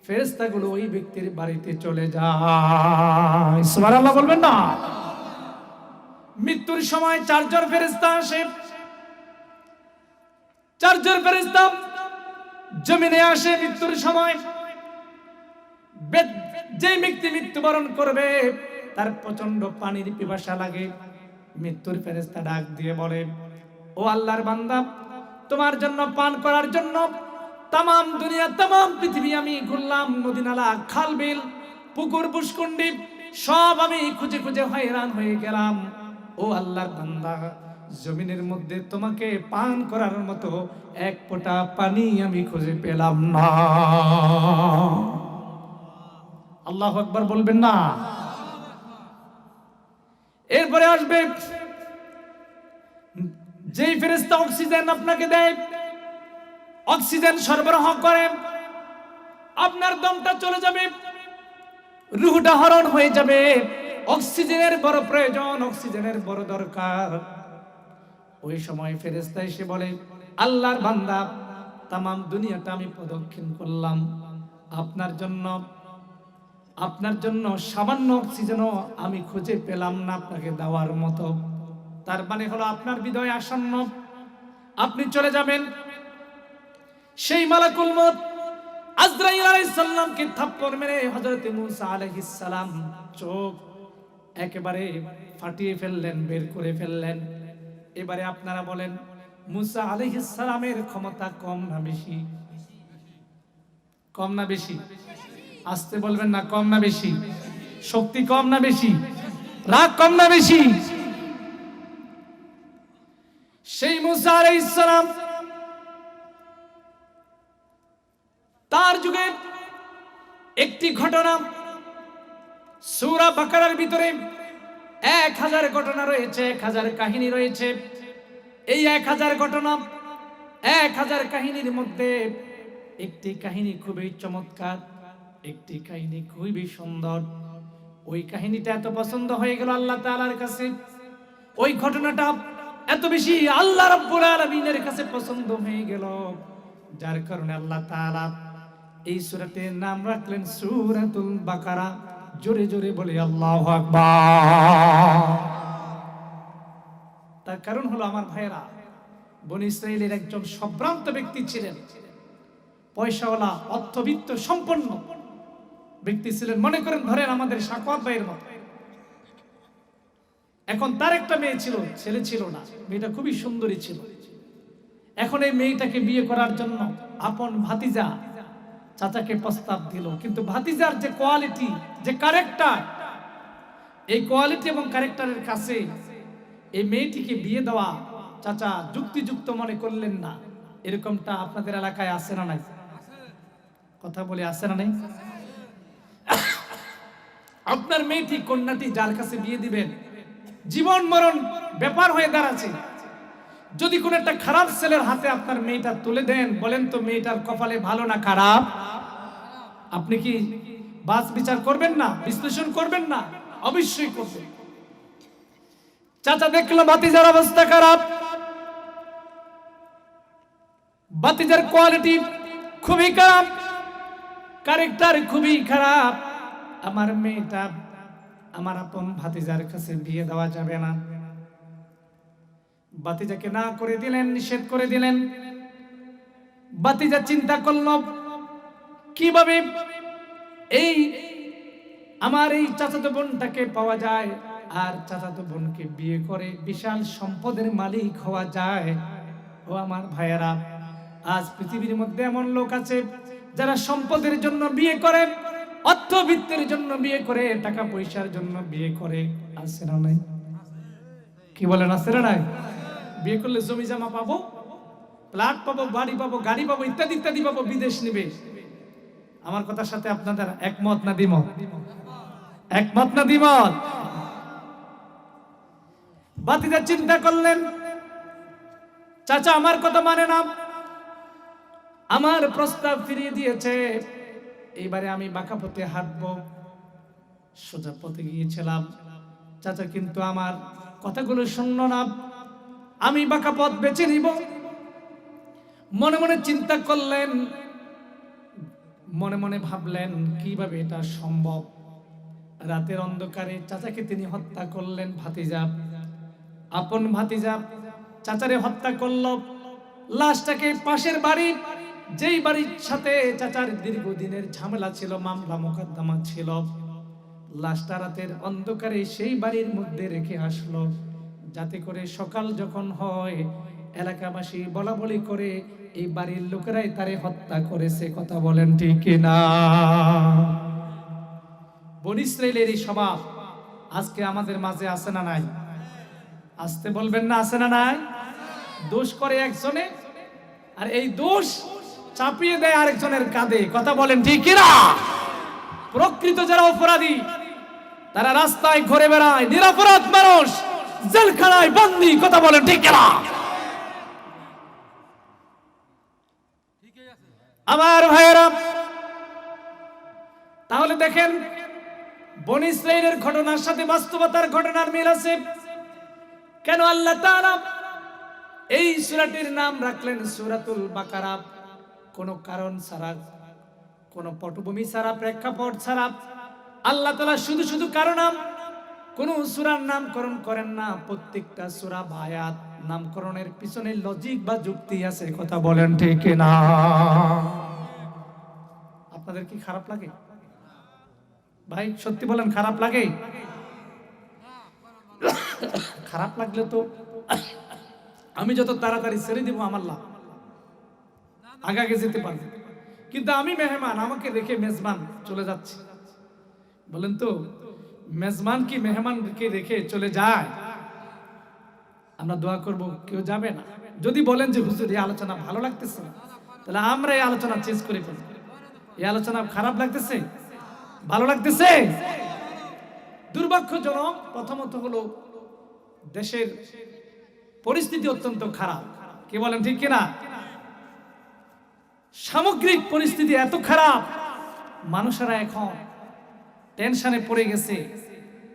ফেরেশতাগুলো ওই ব্যক্তির বাড়িতে চলে যায়। সুবহানাল্লাহ বলবেন না? মৃত্যুর সময় চারজন ফেরেশতা আসে। চারজন ফেরেশতা জমিনে আসে মৃত্যুর সময়। যে ব্যক্তি মৃত্যুবরণ করবে তার প্রচন্ড পানির পিপাসা লাগে। মৃত্যুর ফেরেশতা ডাক দিয়ে বলে, ও আল্লাহর বান্দা, তোমার জন্য পান করার জন্য তামাম দুনিয়া, তামাম পৃথিবী আমি ঘুরলাম, নদী নালা, খাল বিল, পুকুর পুষ্কুণ্ডি সব আমি খুঁজে খুঁজে হয়রান হয়ে গেলাম। ও আল্লাহর বান্দা, জমিনের মধ্যে তোমাকে পান করার মতো এক ফোঁটা পানি আমি খুঁজে পেলাম না। আল্লাহু আকবার বলবেন না? এরপরে আসবে যেই ফেরেশতা অক্সিজেন আপনাকে দেয়, অক্সিজেন সরবরাহ করে, আপনার দমটা চলে যাবে, রূহটা হরণ হয়ে যাবে। অক্সিজেনের বড় প্রয়োজন, অক্সিজেনের বড় দরকার। ওই সময় ফেরেশতা এসে বলে, আল্লাহর বান্দা, তামাম দুনিয়াটা আমি প্রদক্ষিণ করলাম, আপনার জন্য সামান্য অক্সিজেনও আমি খুঁজে পেলাম না আপনাকে দেওয়ার মতো। তার মানে হলো আপনার বিদায় আসন্ন, আপনি চলে যাবেন। সেই মালাকুল মউত আজরাইল আলাইহিস সালামকে থাপ্পড় মেরে হযরত মুসা আলাইহিস সালাম চোখ একেবারে ফাটিয়ে ফেললেন, বের করে ফেললেন। এবারে আপনারা বলেন, মুসা আলাইহিস সালামের ক্ষমতা কম না বেশি? কম না বেশি? আসতে বলবেন না, কম না বেশি? শক্তি কম না বেশি? রাগ কম না বেশি? সেই মুসা আলাইহিস সালাম, তার যুগে একটি ঘটনা, সূরা বাকারার ভিতরে 1000 ঘটনা রয়েছে, 1000 কাহিনী রয়েছে। এই 1000 ঘটনা, 1000 কাহিনীর মধ্যে একটি কাহিনী খুবই চমৎকার, একটি কাহিনী খুবই সুন্দর। ওই কাহিনীটা এত পছন্দ হয়ে গেল আল্লাহ তাআলার কাছে, ওই ঘটনাটা এত বেশি আল্লাহ রাব্বুল আলামিনের কাছে পছন্দ হয়ে গেল, যার কারণে আল্লাহ তাআলা এই সূরাটির নাম রাখলেন সূরাতুল বাকারা। জোরে জোরে বলি আল্লাহু আকবার। তার কারণ হলো আমার ভাইয়েরা, বনী ইসরাইলের একজন সম্ভ্রান্ত ব্যক্তি ছিলেন, পয়সাওয়ালা, অর্থবিত্ত সম্পন্ন ব্যক্তি ছিলেন। মনে করেন, ধরেন আমাদের সাকওয়াত ভাইয়ের মতো। এখন তার একটা মেয়ে ছিল, ছেলে ছিল না, মেয়েটা খুবই সুন্দরী ছিল। এখন এই মেয়েটাকে বিয়ে করার জন্য আপন ভাতিজা চাচাকে প্রস্তাব দিল, কিন্তু ভাতিজার যে কোয়ালিটি, যে ক্যারেক্টার, এই কোয়ালিটি এবং ক্যারেক্টারের কাছে এই মেয়েটিকে বিয়ে দেওয়া চাচা যুক্তিযুক্ত মনে করলেন না। এরকমটা আপনাদের এলাকায় আছে না নাই? কথা বলে আছে না নাই? আপনার মেয়েটি, কন্যাটি যার কাছে বিয়ে দিবেন, জীবন মরণ ব্যাপার হয়ে দাঁড়াচ্ছে। যদি কোন একটা খারাপ ছেলের হাতে আপনার মেয়েটা তুলে দেন, বলেন তো মেয়েটার কপালে ভালো না খারাপ? আপনি কি বাস বিচার করবেন না, বিশ্লেষণ করবেন না? অবশ্যই করবেন। চাচা দেখলো ভাতিজার অবস্থা খারাপ, ভাতিজার কোয়ালিটি খুবই খারাপ, ক্যারেক্টার খুবই খারাপ। আমার মেয়েটা আমার আপন ভাতিজার কাছে বিয়ে দেওয়া যাবে না। ভাতিজাকে না করে দিলেন, নিষেধ করে দিলেন। ভাতিজা চিন্তা করল কিভাবে এই আমার এই চাচাতো বোনটাকে পাওয়া যায় আর চাচাতো বোনকে বিয়ে করে বিশাল সম্পদের মালিক হওয়া যায়। ও আমার ভাইয়েরা, আজ পৃথিবীর মধ্যে এমন লোক আছে যারা সম্পদের জন্য বিয়ে করে, অর্থবিত্তের জন্য বিয়ে করে, টাকা পয়সার জন্য বিয়ে করে। আছে না নাই? কি বলেন, আছে না নাই? বিয়ে করলে জমি জমা পাবো, প্লট পাবো, বাড়ি পাবো, গাড়ি পাবো, ইত্যাদি ইত্যাদি পাবো, বিদেশ নিবে। আমার কথার সাথে আপনাদের একমত না দ্বিমত? একমত না দ্বিমত? ভাতিজা চিন্তা করলেন, চাচা আমার কথা মানে না, আমার প্রস্তাব ফিরিয়ে দিয়েছে, এইবারে আমি বাঁকা পথে হাঁটবো। সোজা পথে গিয়েছিলাম, চাচা কিন্তু আমার কথাগুলো শুনলো না, আমি বাঁকা পথ বেছে নিব। মনে মনে চিন্তা করলেন, মনে মনে ভাবলেন কিভাবে এটা সম্ভব। রাতের অন্ধকারে চাচাকে তিনি হত্যা করলেন। ভাতিজা, আপন ভাতিজা চাচারে হত্যা করল। লাশটাকে পাশের বাড়ি, যেই বাড়ির সাথে চাচার দীর্ঘদিনের ঝামেলা ছিল, মামলা মোকদ্দমা ছিল, লাশটা রাতের অন্ধকারে সেই বাড়ির মধ্যে রেখে আসলো, যাতে করে সকাল যখন হয় এলাকাবাসী বলা বলি করে এই বাড়ির লোকেরাই তারে হত্যা করেছে। কথা বলেন ঠিক কিনা? বনী ইসরাইলের এই স্বভাব আজকে আমাদের মাঝে আছে না নাই? আসতে বলবেন না, আছে না নাই? দোষ করে একজনে, আর এই দোষ চাপিয়ে দেয় আরেকজনের কাঁধে। কথা বলেন ঠিক কিনা? প্রকৃত যারা অপরাধী তারা রাস্তায় ঘুরে বেড়ায়, নিরপরাধ মানুষ জেলখানায় বন্দী। কথা বলেন ঠিক কিনা? আমার ভাইয়েরা, তাহলে দেখেন বনী ইসরাইলের ঘটনার সাথে বাস্তবতার ঘটনার মিল আছে। কেন আল্লাহ তাআলা এই সূরাটির নাম রাখলেন সূরাতুল বাকারা? কোনো কারণ ছাড়া, কোনো পটভূমি ছাড়া, প্রেক্ষাপট ছাড়া আল্লাহ তাআলা শুধু শুধু কারণ নাম, কোন সূরার নামকরণ করেন না। প্রত্যেকটা সূরা বা আয়াত নামকরণের পিছনে লজিক বা যুক্তি আছে। কথা বলেন ঠিক না? আপনাদের কি খারাপ লাগে ভাই? সত্যি বলেন, খারাপ লাগে? খারাপ লাগলে তো আমি যত তাড়াতাড়ি ছেড়ে দিব আমার লাভ, আগে যেতে পারবো। কিন্তু আমি মেহমান, আমাকে রেখে মেজবান চলে যাচ্ছে। বলেন তো, মেজবান কি মেহমানকে রেখে চলে যায়? আমরা দোয়া করব কেউ যাবে না। যদি বলেন যে হুজুর এই আলোচনা ভালো লাগতেছে না, তাহলে আমরা এই আলোচনা চেঞ্জ করে ফেলব। এই আলোচনা খারাপ লাগতেছে, ভালো লাগতেছে? দুর্ভাগ্যজনক প্রথমত হলো দেশের পরিস্থিতি অত্যন্ত খারাপ। কি বলেন ঠিক কিনা? সামগ্রিক পরিস্থিতি এত খারাপ, মানুষেরা এখন টেনশনে পড়ে গেছে।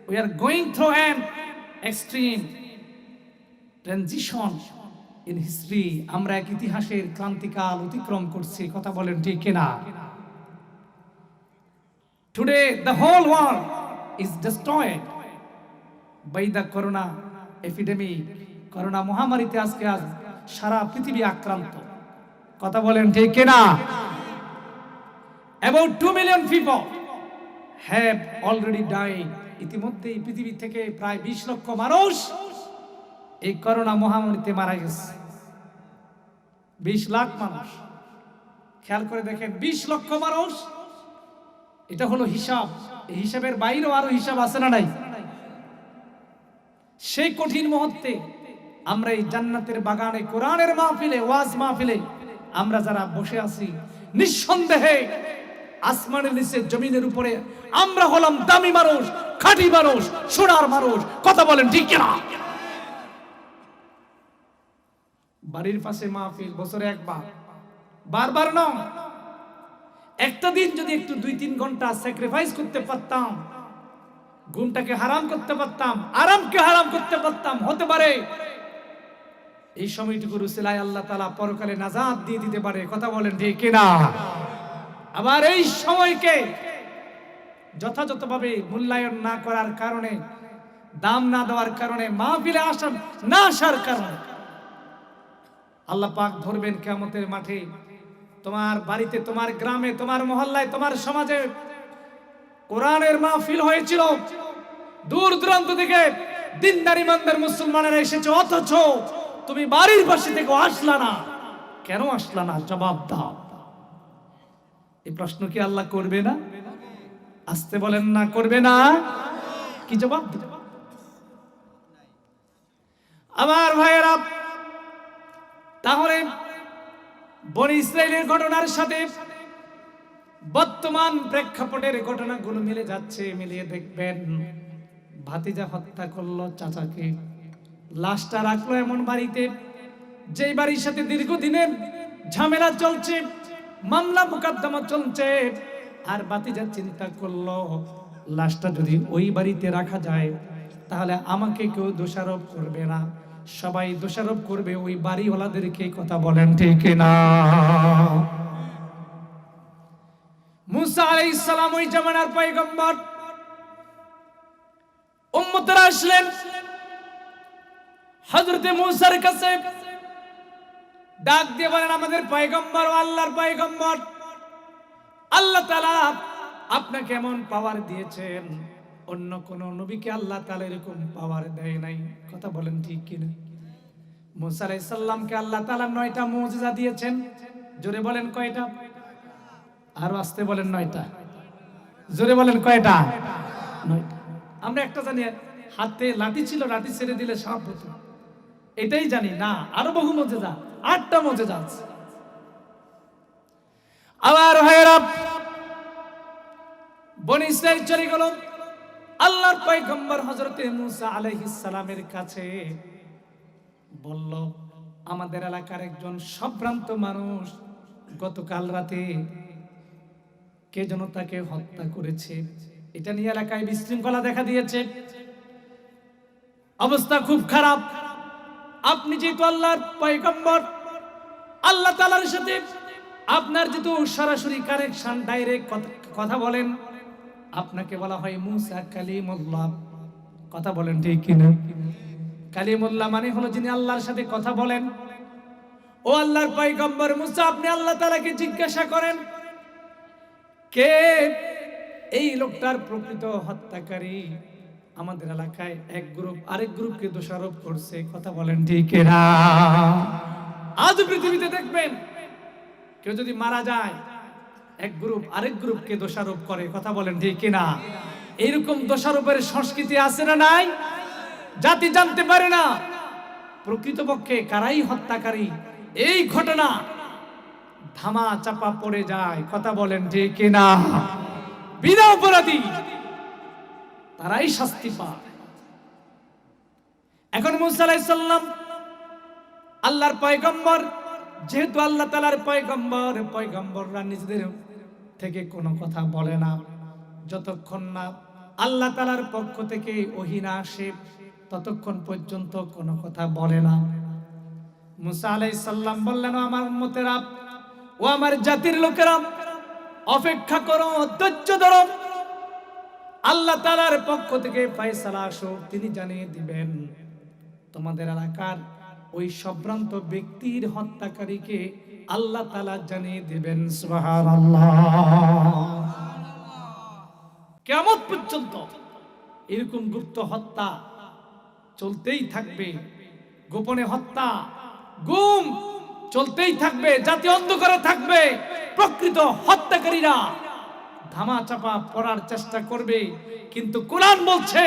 We are going through an extreme transition in history. আমরা এক ইতিহাসের ক্রান্তিকাল অতিক্রম করছি। কথা বলেন ঠিক কিনা? Today the whole world is destroyed by the corona epidemic. Corona মহামারীতে আজকে আজ সারা পৃথিবী আক্রান্ত। কথা বলেন ঠিক কিনা? About 2 million people have already died ইতিমধ্যে এই পৃথিবী থেকে প্রায় 20 লক্ষ মানুষ এই করোনা মহামারীতে মারা গেছে। 20 লাখ মানুষ, খেয়াল করে দেখেন, 20 লক্ষ মানুষ। এটা হলো হিসাব। এই হিসাবের বাইরেও আরো হিসাব আছে না নাই? সেই কঠিন মুহূর্তে আমরা এই জান্নাতের বাগানে, কোরআনের মাহফিলে, ওয়াজ মাহফিলে আমরা যারা বসে আছি, নিঃসন্দেহে আসমানের নিচে জমিনের উপরে আমরা হলাম দামি মানুষ, খাঁটি মানুষ, সোনার মানুষ। কথা বলেন ঠিক কিনা? বাড়ির পাশে মাহফিল বছরে একবার, বারবার নয়। একটা দিন যদি একটু 2-3 ঘন্টা স্যাক্রিফাইস করতে পারতাম, ঘুমটাকে হারাম করতে পারতাম, আরামকে হারাম করতে পারতাম, হতে পারে এই সময়টুকু রুসিলায় আল্লাহ তাআলা পরকালে নাজাত দিয়ে দিতে পারে। কথা বলেন ঠিক কিনা? আবার এই সময়কে যথাযথভাবে মূল্যায়ন না করার কারণে, দাম না দেওয়ার কারণে, মাহফিলে আসার কারণে আল্লাহ পাক ধরবেন কিয়ামতের মাঠে। তোমার বাড়িতে, তোমার গ্রামে, তোমার মহল্লায়, তোমার সমাজে কোরআনের মাহফিল হয়েছিল, দূর দূরান্ত থেকে দিনদার ইমানদার মুসলমানেরা এসেছে, অথচ তুমি বাড়ির পাশে থেকে আসলা না। কেন আসলা না? জবাব দাও। এই প্রশ্ন কি আল্লাহ করবে না? আসতে বলেন না, করবে না? কি জবাব দেব? আমার ভাইয়েরা, তাহলে বনি ইসরাইলের ঘটনার সাথে বর্তমান প্রেক্ষাপটের ঘটনাগুলো মিলে যাচ্ছে। মিলিয়ে দেখবেন, ভাতিজা হত্যা করলো চাচাকে, লাশটা রাখলো এমন বাড়িতে, যেই বাড়ির সাথে দীর্ঘদিনের ঝামেলা চলছে, মামলা মোকদ্দমা চলছে। আর ভাতিজা চিন্তা করলো, লাশটা যদি ওই বাড়িতে রাখা যায় তাহলে আমাকে কেউ দোষারোপ করবে না, সবাই দোষারোপ করবে ওই বাড়িওয়ালাদেরকে। কথা বলেন ঠিক না? মুসা আলাইহিস সালাম ওই জামানার পয়গম্বর, উম্মতরা আসলেন হযরতে মুসার কাছে, ডাক দিয়ে বলেন, আমাদের পয়গম্বর, আল্লাহর পয়গম্বর, আল্লাহ তাআলা আপনাকে এমন পাওয়ার দিয়েছেন, অন্য কোন নবীকে আল্লাহ তাআলা এরকম পাওয়ার দেয় নাই। কথা বলেন ঠিক কিনা? মুসা আলাইহিস সালামকে আল্লাহ তাআলা 9টা মুজিজা দিয়েছেন। জোরে বলেন কয়টা? আরো আস্তে বলেন 9টা। জোরে বলেন কয়টা? 9টা। আমরা একটা জানি, হাতে লাঠি ছিল, লাঠি ছেড়ে দিলে সাপ হতো, এটাই জানি না। আরো বহু মুজিজা, 8টা মুজিজা আছে। আবার ভাইরা, বনি ইসরাইল চলে গেল আল্লাহর পয়গম্বর হযরতে মুসা আলাইহিস সালামের কাছে, বলল, আমাদের এলাকার একজন সম্ভ্রান্ত মানুষ গতকাল রাতে কে যেন তাকে হত্যা করেছে। এটা নিয়ে এলাকায় বিশৃঙ্খলা দেখা দিয়েছে, অবস্থা খুব খারাপ। আপনি যেহেতু আল্লাহর পয়গম্বর, আল্লাহ তাআলার সাথে আপনার যেহেতু সরাসরি কানেকশন, ডাইরেক্ট কথা বলেন, আপনাকে বলা হয় মুসা কালিমুল্লাহ। কথা বলেন ঠিক কিনা? কালিমুল্লাহ মানে হলো যিনি আল্লাহর সাথে কথা বলেন। ও আল্লাহর পয়গম্বর মুসা, আপনি আল্লাহ তাআলাকে জিজ্ঞাসা করেন, কে এই লোকটার প্রকৃত হত্যাকারী? আমাদের এলাকায় এক গ্রুপ আরেক গ্রুপকে দোষারোপ করছে। কথা বলেন ঠিক না? আজ পৃথিবীতে দেখবেন, কেউ যদি মারা যায়, এক গ্রুপ আরেক গ্রুপকে দোষারোপ করে। কথা বলেন ঠিক না? এইরকম দোষারোপের সংস্কৃতি আছে না নাই? জাতি জানতে পারে না প্রকৃতপক্ষে কারাই হত্যাকারী। এই ঘটনা ধামা চাপা পড়ে যায়। কথা বলেন ঠিক না? বিনা অপরাধী তারাই শাস্তি পায়। এখন মুসা আলাইহিস সালাম আল্লাহর পয়গম্বর, যেহেতু আল্লাহ তাআলার পয়গম্বর, পয়গম্বররা নিজেদের থেকে কোনো কথা বলে না যতক্ষণ না আল্লাহ তাআলার পক্ষ থেকে ওহী না আসে, ততক্ষণ পর্যন্ত কোনো কথা বলে না। মুসা আলাইহিস সালাম বললেন, আমার উম্মতেরা, ও আমার জাতির লোকেরা, অপেক্ষা করো, ধৈর্য ধরো, আল্লাহ তাআলার পক্ষ থেকে ফয়সালা আসুক, তিনি জানিয়ে দিবেন তোমাদের এলাকার ওই সম্ভ্রান্ত ব্যক্তির হত্যাকারীকে আল্লাহ তাআলা জানিয়ে দিবেন। সুবহানাল্লাহ। কিয়ামত পর্যন্ত এরকম গুপ্ত হত্যা চলতেই থাকবে, গোপনে হত্যা গুম চলতেই থাকবে, জাতি অন্ধকারে থাকবে। প্রকৃত হত্যাকারীরা ধামা চাপা পড়ার চেষ্টা করবে, কিন্তু কোরআন বলছে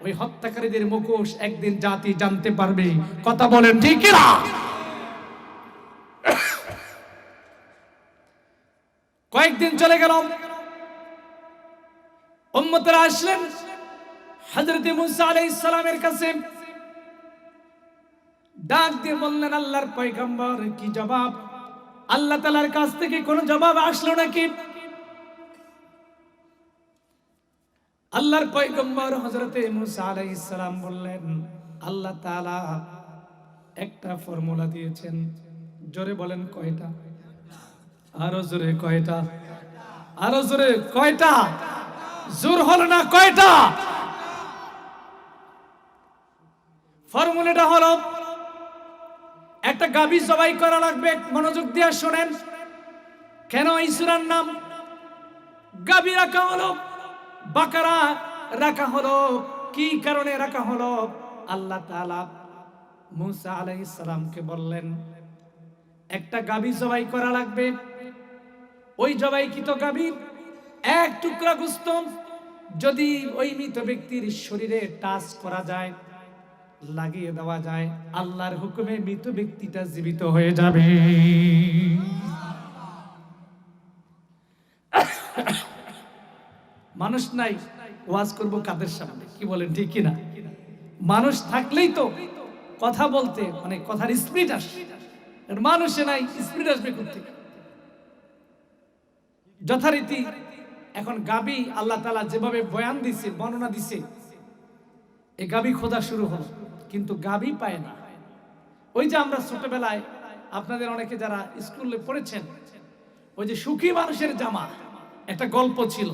ওই হত্যাকারীদের মুখোশ একদিন জাতি জানতে পারবে। কথা বলেন ঠিক না? কয়েকদিন চলে গেল, উম্মতেরা আসলেন হযরত মুসা আলাইহিস সালামের কাছে, ডাক দিয়ে বললেন, আল্লাহর পয়গম্বর কি জবাব? আল্লাহ তাআলার কাছ থেকে কোনো জবাব আসলো নাকি? আল্লাহর পয়গম্বর হযরত মুসা আলাইহিস সালাম বললেন, আল্লাহ তাআলা একটা ফর্মুলা দিয়েছেন। জোরে বলেন কয়টা? আরো জোরে কয়টা? আরো জোরে কয়টা? জোর হলো না, কয়টা? ফর্মুলাটা হলো, একটা গাভী জবাই করা লাগবে। মনোযোগ দিয়ে শুনেন। কেন এই সূরার নাম গাভী রাখা হলো, বাকারা রাখা হলো? কি কারণে রাখা হলো? আল্লাহ তাআলা মুসা আলাইহিস সালামকে বললেন একটা গাভী জবাই করা লাগবে। ওই জবাইকৃত গাভীর এক টুকরা গোশত যদি ওই মৃত ব্যক্তির শরীরে টাচ করা যায়, লাগিয়ে দেওয়া যায়, আল্লাহর হুকুমে মৃত ব্যক্তিটা জীবিত হয়ে যাবে। মানুষ নাই, ওয়াজ করব কাদের সামনে? কি বলেন ঠিক কিনা? মানুষ থাকলেই তো কথা বলতে মানে কথার স্পিড আসে। মানুষে নাই, স্পিড আসবে কোত্থেকে? যথারীতি এখন গাবি আল্লাহ তাআলা যেভাবে বয়ান দিছে, বর্ণনা দিছে, এই গাবি খোঁজা শুরু হলো, কিন্তু গাবি পায় না। ওই যে আমরা ছোটবেলায় আপনাদের অনেকে যারা স্কুলে পড়েছেন, ওই যে সুখী মানুষের জামা একটা গল্প ছিল।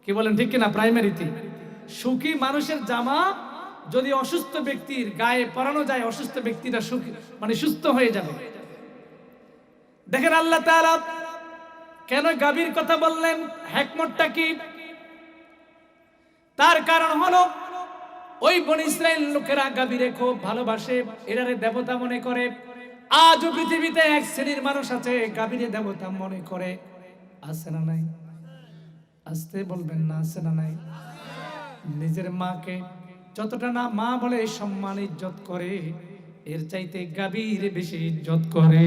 কি বলেন ঠিক কিনা? প্রাইমারিতে সুখী মানুষের জামা যদি অসুস্থ ব্যক্তির গায়ে পরানো যায়, অসুস্থ ব্যক্তিরা সুখী মানে সুস্থ হয়ে যাবে। দেখেন আল্লাহ তাআলা কেন গাভীর কথা বললেন, হিকমতটা কি? তার কারণ হলো ওই বনী ইসরাইল লোকেরা গাভীরে খুব ভালোবাসে, এরারে দেবতা মনে করে। আজও পৃথিবীতে এক শ্রেণীর মানুষ আছে গাভীরে দেবতা মনে করে। আছে না নাই? আসতে বলবেন না, আছে না নাই? নিজের মাকে যতটা না মা বলে সম্মান ইজ্জত করে, এর চাইতে গাভীর বেশি ইজ্জত করে।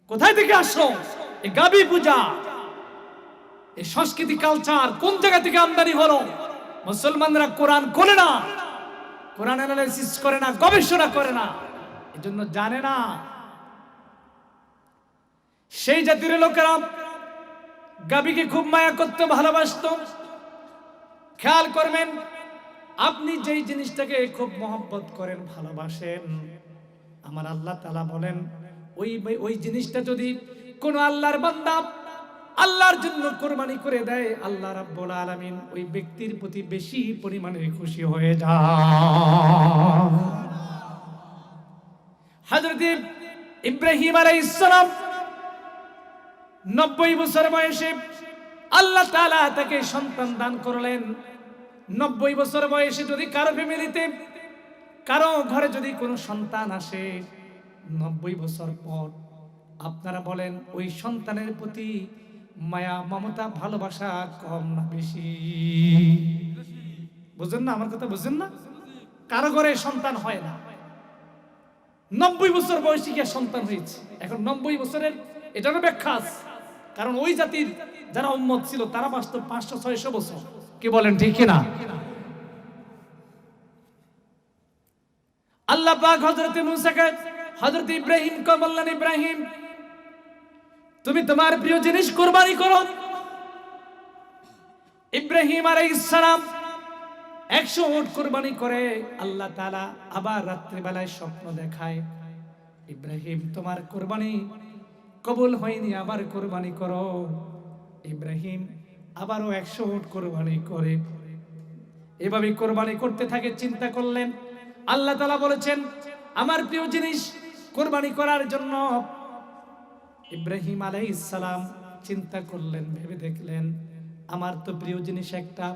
কোথায় থেকে আসলো এই গাভী পূজা? এই সংস্কৃতি কালচার কোন জায়গা থেকে আমদানি হলো? মুসলমানরা কোরআন খোলে না, কোরআন অ্যানালাইসিস করে না, গবেষণা করে না, এজন্য জানে না। সেই জাতির লোকেরা গাভীকে খুব মায়া করত, ভালোবাসত। খেয়াল করবেন, আপনি যেই জিনিসটাকে খুব মহব্বত করেন, ভালোবাসেন, আমার আল্লাহ তাআলা বলেন ওই জিনিসটা যদি কোন আল্লাহর বান্দা আল্লাহর জন্য কুরবানি করে দেয়, আল্লাহ রাব্বুল আলামিন ওই ব্যক্তির প্রতি বেশি পরিমাণে খুশি হয়ে যায়। হযরত ইব্রাহিম আলাইহিস সালাম 90 বছর বয়সে আল্লাহ তাআলা তাকে সন্তান দান করলেন। 90 বছর বয়সে যদি কারো ফ্যামিলিতে কারো ঘরে যদি কোনো সন্তান আসে, 90 বছর পর আপনারা বলেন ওই সন্তানের প্রতি মায়া মমতা ভালোবাসা কম না বেশি? বুঝেন না আমার কথা? বুঝেন না? কারো ঘরে সন্তান হয় না, 90 বছর বয়সে গিয়ে সন্তান হয়েছে। এখন 90 বছরের এটারও ব্যাখ্যা আছে, কারণ ওই জাতির যারা উম্মত ছিল তারা বাস্তব 500-600 বছর। কি বলেন ঠিক কিনা? আল্লাহ পাক হযরত মুসাকে হযরত ইব্রাহিমকে বললেন, ইব্রাহিম তুমি তোমার প্রিয় জিনিস কুরবানি করো। ইব্রাহিম আলাইহিস সালাম 100 উট কুরবানি করে। আল্লাহ তাআলা আবার রাত্রি বেলায় স্বপ্ন দেখায়, ইব্রাহিম তোমার কুরবানি কবুল হয়নি, আবার কুরবানি করো। ইব্রাহিম আবারও 100 উট কুরবানি করে। এভাবে কুরবানি করতে থাকে। চিন্তা করলেন, আল্লাহ তাআলা বলেছেন আমার প্রিয় জিনিস কুরবানি করার জন্য ইব্রাহিম আলাইহিস সালাম চিন্তা করলেন, ভেবে দেখলেন আমার তো প্রিয় জিনিস একটা,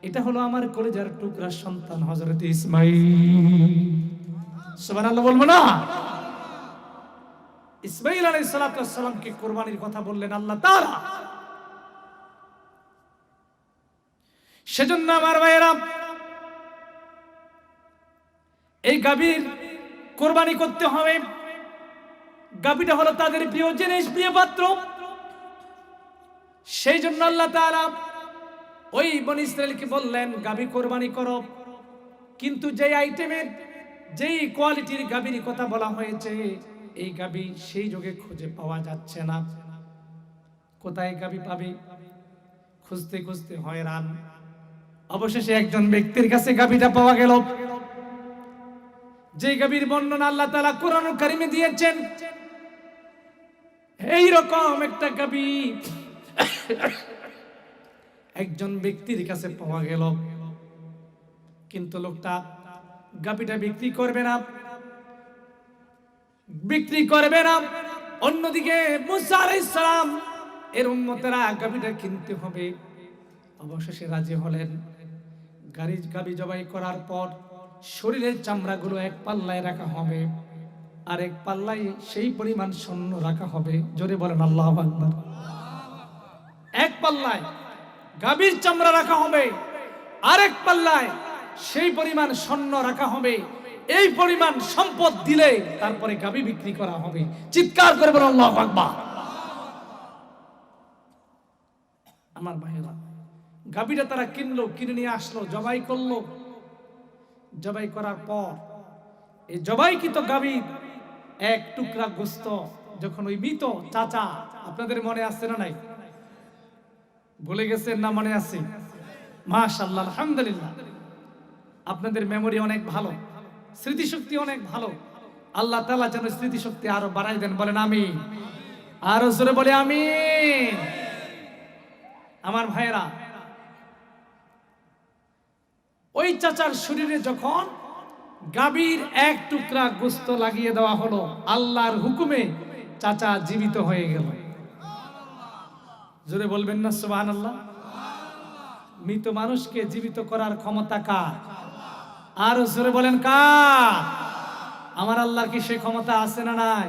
এটা হলো আমার কলিজার টুকরা সন্তান হযরত ইসমাঈল। সুবহানাল্লাহ বলবো না? ইসমাঈল আলাইহিস সালাতু ওয়াস সালামকে কুরবানির কথা বললেন আল্লাহ তাআলা। সেজন্য আমার ভাইয়েরা, এই গাভীর কুরবানি করতে হবে। গাভীটা হলো তাদের প্রিয় জিনিস, প্রিয় পাত্র। সেই জন্য আল্লাহ তাআলা ওই বনী ইসরাইলকে বললেন গাভী কুরবানি করো। কিন্তু যেই আইটেমের, যেই কোয়ালিটির গাভীর কথা বলা হয়েছে, এই গাভী সেই যুগে খুঁজে পাওয়া যাচ্ছে না। কোথায় গাভী পাবে? খুঁজতে খুঁজতে হয়রান। অবশেষে একজন ব্যক্তির কাছে গাভীটা পাওয়া গেল, যে গাভীর বর্ণনা আল্লাহ তাআলা কোরআনুল কারীমে দিয়েছেন। এই রকম একটা গাভী একজন ব্যক্তির কাছে পাওয়া গেল, কিন্তু লোকটা গাভীটা বিক্রি করবে না, বিক্রি করবে না। অন্যদিকে মুসা আলাইহিস সালাম এর উম্মতেরা গাভীটা কিনতে হবে। অবশেষে রাজি হলেন। গাভী জবাই করার পর শরীরের চামড়াগুলো এক পাল্লায় রাখা হবে, আর এক পাল্লায় সেই পরিমাণ স্বর্ণ রাখা হবে। জোরে বলেন আল্লাহু আকবার। এক পাল্লায় গাভীর চামড়া রাখা হবে, আরেক পাল্লায় সেই পরিমাণ স্বর্ণ রাখা হবে। এই পরিমাণ সম্পদ দিলে তারপরে গাভী বিক্রি করা হবে। চিৎকার করে বলেন আল্লাহু আকবার। আমার ভাইরা, গাভীটা তারা কিনলো, কিনে নিয়ে আসলো, জবাই করলো। জবাই করার পর এই জবাইকৃত গাভীর এক টুকরা গোশত যখন ওই মৃত চাচা, আপনাদের মনে আছে না নাই? ভুলে গেছেন না মনে আছে? মাশাআল্লাহ, আলহামদুলিল্লাহ। আপনাদের মেমোরি অনেক ভালো, স্মৃতিশক্তি অনেক ভালো। আল্লাহ তাআলা যেন স্মৃতিশক্তি আরো বাড়াই দেন। বলেন আমিন। আরো জোরে বলে আমিন। আমার ভাইরা, ওই চাচার শরীরে যখন গাভীর এক টুকরা গোশত লাগিয়ে দেওয়া হলো, আল্লাহর হুকুমে চাচা জীবিত হয়ে গেল। জোরে বলবেন না সুবহানাল্লাহ? মৃত মানুষকে জীবিত করার ক্ষমতা কার? আর জোরে বলেন কার? আমার আল্লাহর কি সেই ক্ষমতা আছে না নাই?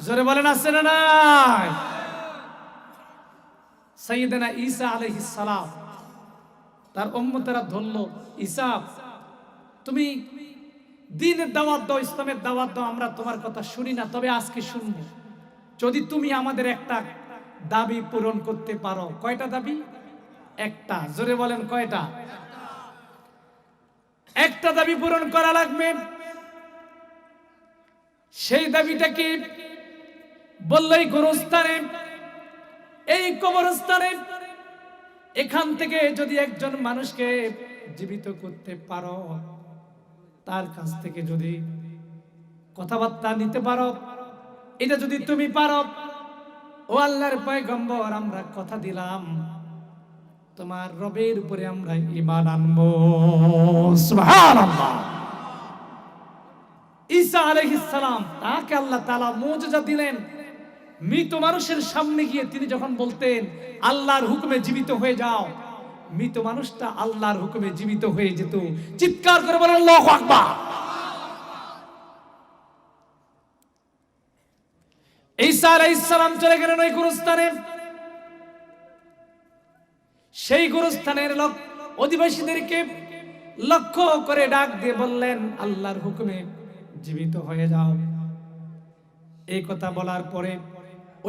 জোরে বলেন আছে না নাই? সাইয়েদনা ঈসা আলাইহিস সালাম তার উম্মতেরা ধরলো, ঈসা তুমি দ্বীনের দাওয়াত দাও, ইসলামের দাওয়াত দাও, আমরা তোমার কথা শুনি না, তবে আজকে শুনবো যদি তুমি আমাদের একটা দাবি পূরণ করতে পারো। কয়টা দাবি? একটা। জোরে বলেন কয়টা? একটা দাবি পূরণ করা লাগবে। সেই দাবিটা কি? বললেই গোরস্থানে, এই কবরস্থানে এখান থেকে যদি একজন মানুষকে জীবিত করতে পারো, তার কাছ থেকে যদি কথাবার্তা নিতে পারো, এটা যদি তুমি পারো, ও আল্লাহর পয়গম্বর, আমরা কথা দিলাম তোমার রবের উপরে আমরা ঈমান আনবো। সুবহানাল্লাহ। ঈসা আলাইহিস সালাম তাকে আল্লাহ তাআলা মুজিজা দিলেন। মৃত মানুষের সামনে গিয়ে তিনি যখন বলতেন আল্লাহর হুকুমে জীবিত হয়ে যাও, মৃত মানুষটা আল্লাহর হুকুমে জীবিত হয়ে যেত। চিৎকার করে বলেন আল্লাহু আকবার। ঈসা আলাইহিস সালাম চলে গেলেন ওই গুরুস্থানে। সেই গুরুস্থানের অধিবাসীদেরকে লক্ষ্য করে ডাক দিয়ে বললেন আল্লাহর হুকুমে জীবিত হয়ে যাও। এই কথা বলার পরে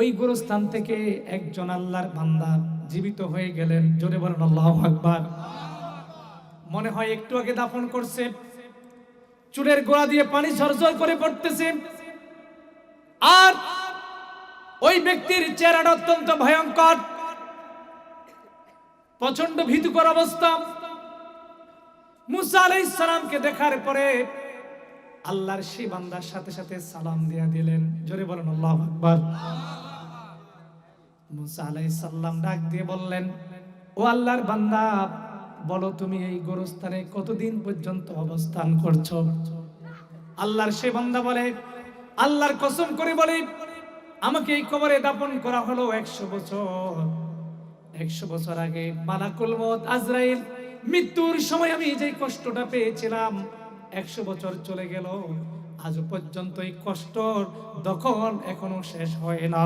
ওই গুরুস্থান থেকে একজন আল্লাহর বান্দা জীবিত হয়ে গেলেন। জোরে বলেন আল্লাহু আকবার। মনে হয় একটু আগে দাফন করছে, চুলের গোড়া দিয়ে পানি ঝরঝর করে পড়তেছে, আর ওই ব্যক্তির চেহারাটা অত্যন্ত ভয়ঙ্কর, প্রচন্ড ভীতিকর অবস্থা। মুসা আলাইহিস সালামকে দেখার পরে আল্লাহর সেই বান্দার সাথে সাথে সালাম দিয়া দিলেন। জোরে বলেন আল্লাহু আকবার। মুসা আলাইহিস সালাম ডাক দিয়ে বললেন, ও আল্লাহর বান্দা, বলো তুমি এই গোরস্থানে কতদিন পর্যন্ত অবস্থান করছো? আল্লাহর সেই বান্দা বলে, আল্লাহর কসম করে বলি আমাকে এই কবরে দাফন করা হলো 100 বছর। 100 বছর আগে মালাকুল মউত আজরাইল মৃত্যুর সময় আমি যে কষ্টটা পেয়েছিলাম, 100 বছর চলে গেল, আজ পর্যন্ত এই কষ্টর দখল এখনো শেষ হয় না।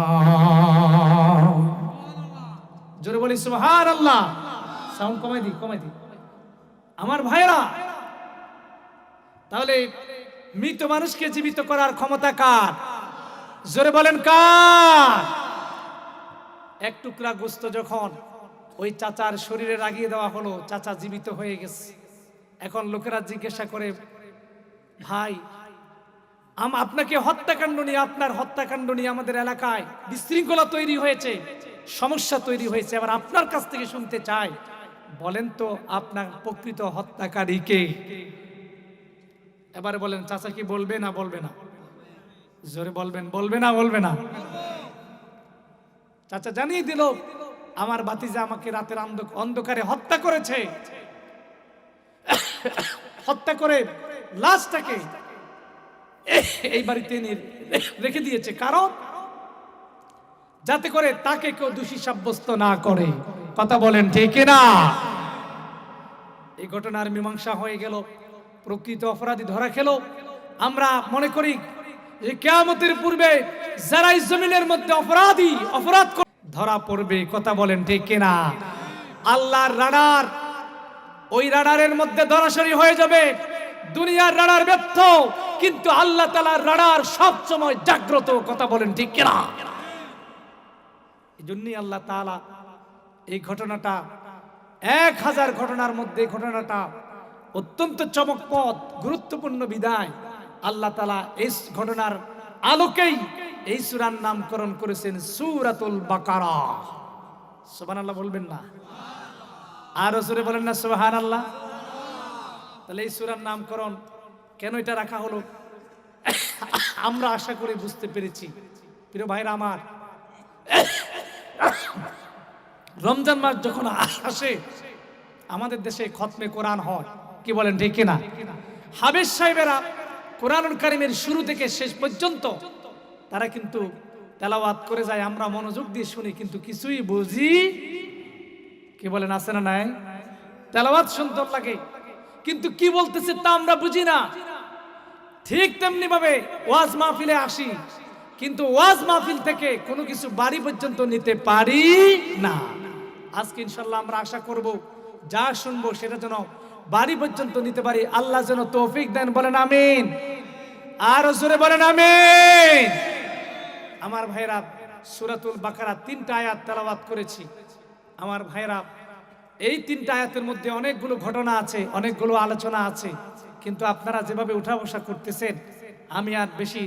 জোরে বলি সুবহানাল্লাহ। সাউন্ড কমাই দি আমার ভাইরা। তাহলে মৃত মানুষকে জীবিত করার ক্ষমতা কার? জোরে বলেন কার? এক টুকরা গোস্ত যখন ওই চাচার শরীরে লাগিয়ে দেওয়া হলো, চাচা জীবিত হয়ে গেছে। এখন লোকেরা জিজ্ঞাসা করে, ভাই আপনাকে হত্যাকাণ্ড নিয়ে, আপনার হত্যাকাণ্ড নিয়ে আমাদের এলাকায় বিশৃঙ্খলা তৈরি হয়েছে, সমস্যা তৈরি হয়েছে, এবার আপনার কাছ থেকে শুনতে চাই, বলেন তো আপনার প্রকৃত হত্যাকারী কে? এবারে বলেন চাচা কি বলবে না বলবে না? জোরে বলবেন, বলবে না বলবে না? চাচা জানিয়ে দিল, আমার ভাতিজা আমাকে রাতের অন্ধকারে হত্যা করেছে। হত্যা করে লাশটাকে এই বাড়িতে রেখে দিয়েছে, কারণ যাতে করে তাকে কেউ দোষী সাব্যস্ত না করে। কথা বলেন ঠিক না? এই ঘটনার মীমাংসা হয়ে গেল, প্রকৃত অপরাধী ধরা খেল। আমরা মনে করি যে কিয়ামতের পূর্বে যারা এই জমিনের মধ্যে অপরাধ ধরা পড়বে। কথা বলেন ঠিক না? আল্লাহর রাডার, ওই রাডারের মধ্যে ধরাশায়ী হয়ে যাবে। দুনিয়ার রাডার ব্যর্থ, কিন্তু আল্লাহ তাআলার রাডার সব সময় জাগ্রত। কথা বলেন ঠিক না? এই জন্যই আল্লাহ তাআলা এই ঘটনাটা 1000 ঘটনার মধ্যে ঘটনাটা অত্যন্ত চমকপ্রদ, গুরুত্বপূর্ণ বিদায় আল্লাহ তাআলা এই ঘটনার আলোকেই এই সূরার নামকরণ করেছেন সূরাতুল বাকারা। সুবহানাল্লাহ বলবেন না? আর জোরে বলেন না সুবহানাল্লাহ? তাহলে এই সূরার নামকরণ কেন এটা রাখা হলো, আমরা আশা করি বুঝতে পেরেছি। প্রিয় ভাইরা আমার, রমজান মাস যখন আসে আমাদের দেশে খতমে কোরআন হয়। কি বলেন ঠিক কিনা? হাফেজ সাহেবেরা কোরআনুল কারীমের শুরু থেকে শেষ পর্যন্ত তারা কিন্তু তেলাওয়াত করে যায়, আমরা মনোযোগ দিয়ে শুনি কিন্তু কিছুই বুঝি। কি বলেন, আছে না নাই? তেলাওয়াত সুন্দর লাগে কিন্তু কি বলতেছে তা আমরা বুঝি না। ঠিক তেমনি ভাবে ওয়াজ মাহফিলে আসি, কিন্তু ওয়াজ মাহফিল থেকে কোনো কিছু বাড়ি পর্যন্ত নিতে পারি না। আজকে ইনশাআল্লাহ আমরা আশা করব যা শুনবো সেটা যেন বাড়ি পর্যন্ত নিতে পারি। আল্লাহ যেন তৌফিক দেন। বলেন আমিন। আর জোরে বলেন আমিন। আমার ভাইরা, সূরাতুল বাকারা 3টা আয়াত তেলাওয়াত করেছি। আমার ভাইরা, এই 3টা আয়াতের মধ্যে অনেকগুলো ঘটনা আছে, অনেকগুলো আলোচনা আছে, কিন্তু আপনারা যেভাবে উঠা বসা করতেছেন আমি আর বেশি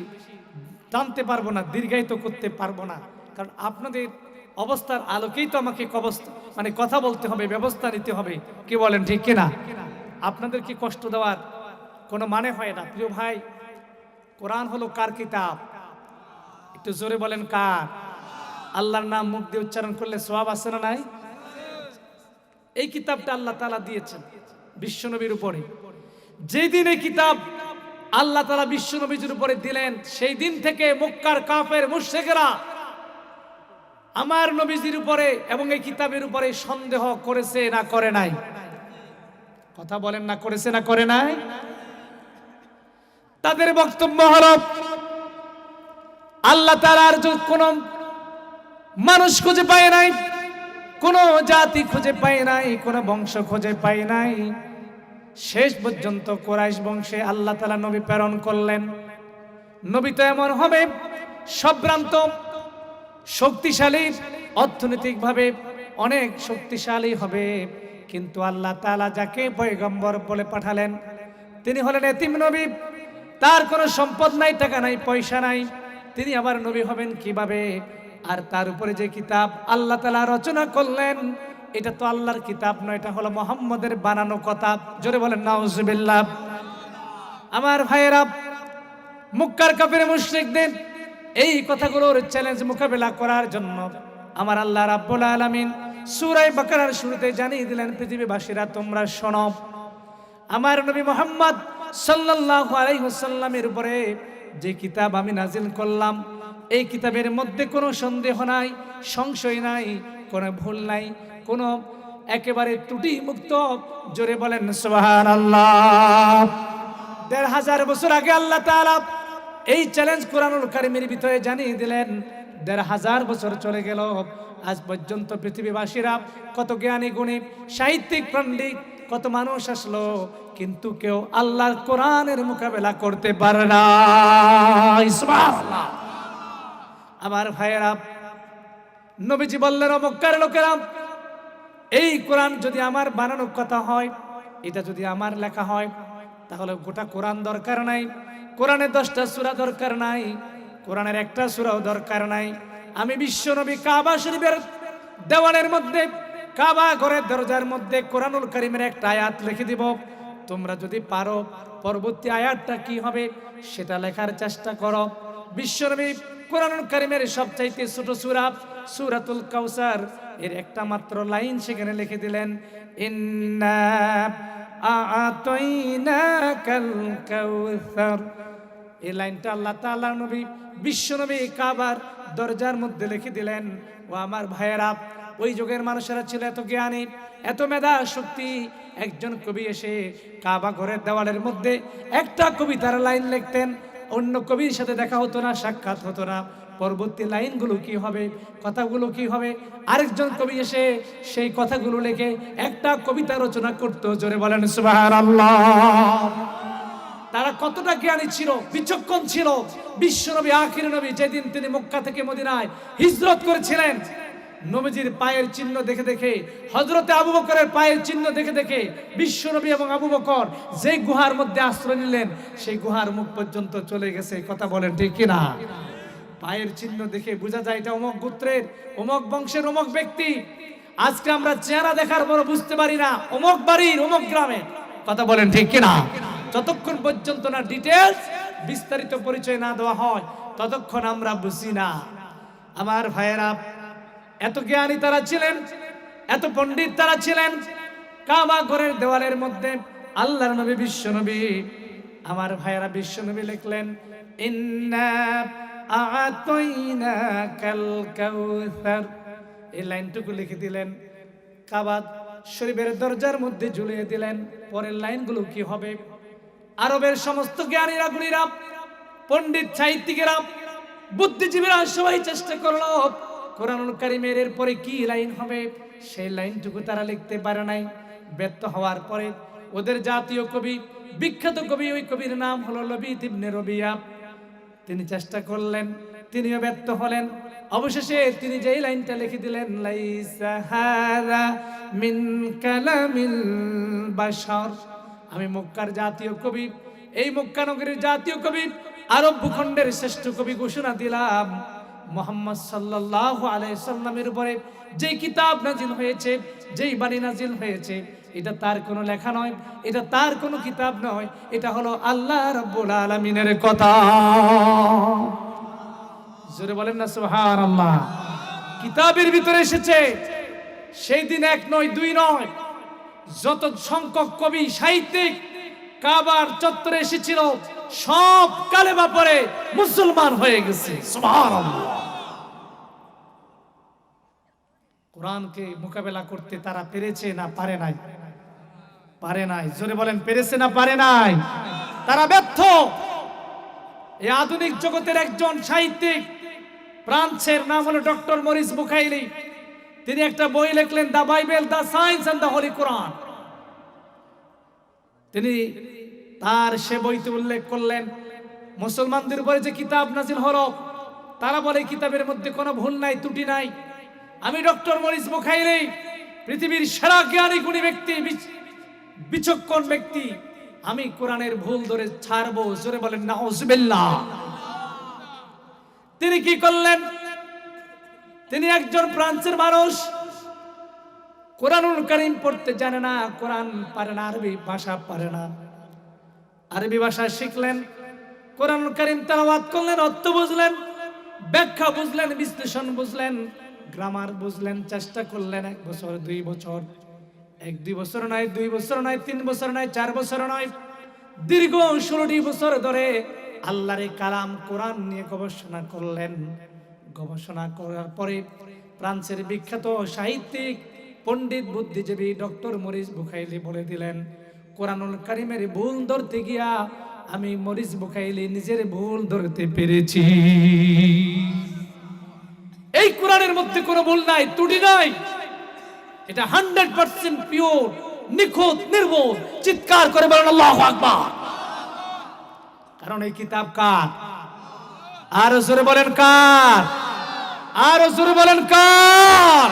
টানতে পারবো না, দীর্ঘায়িত করতে পারবো না, কারণ আপনাদের অবস্থার আলোকেই তো আমাকে কথা বলতে হবে, ব্যবস্থা নিতে হবে। কি বলেন ঠিক কিনা? আপনাদেরকে কষ্ট দেওয়ার কোনো মানে হয় না। প্রিয় ভাই, কোরআন হলো কার কিতাব? একটু জোরে বলেন কার? আল্লাহর নাম মুখ দিয়ে উচ্চারণ করলে সওয়াব আছে না নাই? এই কিতাবটা আল্লাহ তাআলা দিয়েছেন বিশ্বনবীর উপরে। যেই দিন এই কিতাব আল্লাহ তাআলা বিশ্বনবীর উপরে দিলেন, সেই দিন থেকে মক্কার কাফের মুশরিকরা আমার নবীজির উপরে এবং এই কিতাবের উপরে সন্দেহ করেছে না করে নাই? কথা বলেন না, করেছে না করে নাই? তাদের বক্তব্য হলো আল্লাহ তাআলার কোন মানুষ খুঁজে পায় নাই, কোন জাতি খুঁজে পায় নাই, কোন বংশ খুঁজে পায় নাই। শেষ পর্যন্ত কুরাইশ বংশে আল্লাহ তাআলা নবী প্রেরণ করলেন। নবী তো এমন হবে সম্ভ্রান্ত, শক্তিশালী, অর্থনৈতিকভাবে অনেক শক্তিশালী হবে, কিন্তু আল্লাহ তাআলা যাকে পয়গম্বর বলে পাঠালেন তিনি হলেন এতিম নবী। তার কোনো সম্পদ নাই, টাকা নাই, পয়সা নাই, তিনি আবার নবী হবেন কিভাবে? আর তার উপরে যে কিতাব আল্লাহ তাআলা রচনা করলেন এটা তো আল্লাহর কিতাব নয়, এটা হলো মুহাম্মদের বানানো কথা। জোরে বলেন নাউজুবিল্লাহ। আমার ভাইয়েরা, মক্কার কাফের মুশরিকদের এই কথাগুলোর চ্যালেঞ্জ মোকাবেলা করার জন্য আমার আল্লাহ রাব্বুল আলামিন সূরা বাকারার শুরুতে জানিয়ে দিলেন, পৃথিবীবাসীরা তোমরা শোনো, আমার নবী মুহাম্মদ সাল্লাল্লাহু আলাইহি ওয়াসাল্লামের উপরে যে কিতাব আমি নাজিল করলাম এই কিতাবের মধ্যে কোনো সন্দেহ নাই, সংশয় নাই, কোনো ভুল নাই, কোনো একেবারে ত্রুটি মুক্ত। জোরে বলেন সুবহানাল্লাহ। ১৫০০ বছর আগে আল্লাহ তাআলা এই চ্যালেঞ্জ কোরআনুল কারীমের ভিতরে জানিয়ে দিলেন। ১৫০০ বছর চলে গেল, আজ পর্যন্ত পৃথিবীবাসীরা কত জ্ঞানী গুণী সাহিত্যিক পণ্ডিত কত মানুষ আসলো, কিন্তু কেউ আল্লাহর কোরআনের মোকাবেলা করতে পারে না। সুবহানাল্লাহ। আমার ভাইয়েরা, নবীজি বললেন, ও মক্কার লোকেরা, এই কোরআন যদি আমার বানানোর কথা হয়, এটা যদি আমার লেখা হয়, তাহলে গোটা কোরআন দরকার নাই, কোরআনের 10টা সূরা দরকার নাই, কোরআনের একটা সূরাও দরকার নাই। আমি বিশ্ব নবী কাবা শরীফের দেওয়ালের মধ্যে, কাবা ঘরের দরজার মধ্যে কোরআনুল কারীমের একটা আয়াত লিখে দিব। তোমরা যদি পারো পরবর্তী আয়াতটা কি হবে সেটা লেখার চেষ্টা করো। বিশ্ব নবী কোরআনুল কারীমের সবচাইতে ছোট সূরা সূরাতুল কাউসার এর একটা মাত্র লাইন সেখানে লিখে দিলেন, ইন্না আ'তাইনাকাল কাউসার। এই লাইনটা আল্লাহ তাআলা নবী বিশ্ব নবী কাবার দরজার মধ্যে লিখে দিলেন। ও আমার ভাইয়েরা, ওই যুগের মানুষেরা ছিল এত জ্ঞানী, এত মেধা শক্তি। একজন কবি এসে কাবা ঘরের দেওয়ালের মধ্যে একটা কবিতার লাইন লিখতেন, অন্য কবির সাথে দেখা হতো না, সাক্ষাৎ হতো না। পরবর্তী লাইনগুলো কি হবে, কথাগুলো কি হবে, আরেকজন কবি এসে সেই কথাগুলো লিখে একটা কবিতা রচনা করতো। জোরে বলেন সুবহানাল্লাহ। তারা কতটা জ্ঞানী ছিল, বিচক্ষণ ছিল। বিশ্বনবী আখির নবী যেদিন তিনি মক্কা থেকে মদিনায় হিজরত করেছিলেন, নবীজির পায়ের চিহ্ন দেখে দেখে, হযরতে আবু বকরের পায়ের চিহ্ন দেখে দেখে বিশ্বনবী এবং আবু বকর যে গুহার মধ্যে আশ্রয় নিলেন, সেই গুহার মুখ পর্যন্ত চলে গেছে। কথা বলেন ঠিক কিনা? পায়ের চিহ্ন দেখে বোঝা যায় এটা অমুক গোত্রের, অমুক বংশের, অমুক ব্যক্তি। আজকে আমরা চেহারা দেখার পর বুঝতে পারি না অমুক বাড়ির, অমুক গ্রামের। কথা বলেন ঠিক কিনা? যতক্ষণ পর্যন্ত না ডিটেইলস বিস্তারিত পরিচয় না দেওয়া হয়, ততক্ষণ আমরা বুঝি না। আমার ভাইয়েরা, এত জ্ঞানী তারা ছিলেন, এত পণ্ডিত তারা ছিলেন। কাবা ঘরের দেওয়ালের মধ্যে আল্লাহর নবী বিশ্ব নবী, আমার ভাইয়েরা, বিশ্ব নবী লিখলেন, ইন্না আ'তাইনাকাল কাউসার। এই লাইনটুকু লিখে দিলেন, কাবা শরীফের দরজার মধ্যে ঝুলিয়ে দিলেন। পরের লাইনগুলো কি হবে? আরবের সমস্ত জ্ঞানীরা, গুণীরা, পণ্ডিত, সাহিত্যিকেরা, বুদ্ধিজীবীরা সবাই চেষ্টা করলো কোরআনুল কারীমের এর পরে কি লাইন হবে সেই লাইনটুকু তারা লিখতে পারে নাই। ব্যর্থ হওয়ার পরে ওদের জাতীয় কবি, বিখ্যাত কবি, ওই কবির নাম হলো লবিদ ইবনে রবিয়া, তিনি চেষ্টা করলেন, তিনিও ব্যর্থ হলেন। অবশেষে তিনি যেই লাইনটা লিখে দিলেন, লাইসা হাযা মিন কালামিল বাশার। আমি মক্কার জাতীয় কবি, এই মক্কা নগরীর জাতীয় কবি, আরব ভূখণ্ডের শ্রেষ্ঠ কবি ঘোষণা দিলাম, মুহাম্মদ সাল্লাল্লাহু আলাইহি সাল্লামের উপরে যেই কিতাব নাজিল হয়েছে, যেই বাণী নাজিল হয়েছে, এটা তার কোনো লেখা নয়, এটা তার কোনো কিতাব নয়, এটা হলো আল্লাহ রাব্বুল আলামিনের কথা। জোরে বলেন না সুবহানাল্লাহ। কিতাবের ভিতরে এসেছে, সেই দিন এক নয়, দুই নয়, যত সংখ্যক কবি, সাহিত্যিক কাবার চত্বরে এসেছিল, সব কালেমা পড়ে মুসলমান হয়ে গেছে। সুবহানাল্লাহ। কোরআনকে মোকাবেলা করতে তারা পেরেছে না পারে নাই? পারে নাই। জোরে বলেন, পেরেছে না পারে নাই? তারা ব্যর্থ। এই আধুনিক জগতের একজন সাহিত্যিক, ফ্রান্সের নাম হলো ডক্টর মরিস বুখাইলি। তিনি একটা বই লিখলেন, the Bible, the science and the holy Quran. তিনি তার সে বইতে উল্লেখ করলেন, মুসলমানদের উপরে যে কিতাব নাজিল হলো, তারা বলে কিতাবের মধ্যে কোনো ভুল নাই, ত্রুটি নাই। আমি ডক্টর মরিস বুখাইলি, পৃথিবীর সেরা জ্ঞানী গুণী ব্যক্তি, বিচক্ষণ ব্যক্তি, আমি কোরআনের ভুল ধরে ছাড়বো। জোরে বলেন নাউজুবিল্লাহ। তিনি কি করলেন? তিনি একজন ফ্রান্সের মানুষ, কোরআনুল কারীম পড়তে জানে না, কোরআন পারে না, আরবি ভাষা পারে না। আরবি ভাষা শিখলেন, কোরআনুল কারীম তেলাওয়াত করলেন, অর্থ বুঝলেন, ব্যাখ্যা বুঝলেন, বিশ্লেষণ বুঝলেন, গ্রামার বুঝলেন, চেষ্টা করলেন 1 বছর, 2 বছর, 1-2 বছর নয়, 2 বছর নয়, 3 বছর নয়, 4 বছর নয়, দীর্ঘ 16টি বছর ধরে আল্লাহর এই কালাম কোরআন নিয়ে গবেষণা করলেন। গবেষণা করার পরে ফ্রান্সের বিখ্যাত সাহিত্যিক পণ্ডিত বুদ্ধিজীবী ডক্টর মরিস বুখাইলি বলে দিলেন, কোরআনুল কারীমের ভুল ধরতে গিয়া আমি মরিস বুখাইলি নিজের ভুল ধরতে পেরেছি। এই কোরআনের মধ্যে কোনো ভুল নাই, ত্রুটি নাই, এটা 100% পিওর, নিখুঁত, নির্ভুল। চিৎকার করে বলেন আল্লাহু আকবার। কারণ এই কিতাব কার? আর জোরে বলেন কার? আর জোরে বলেন কার?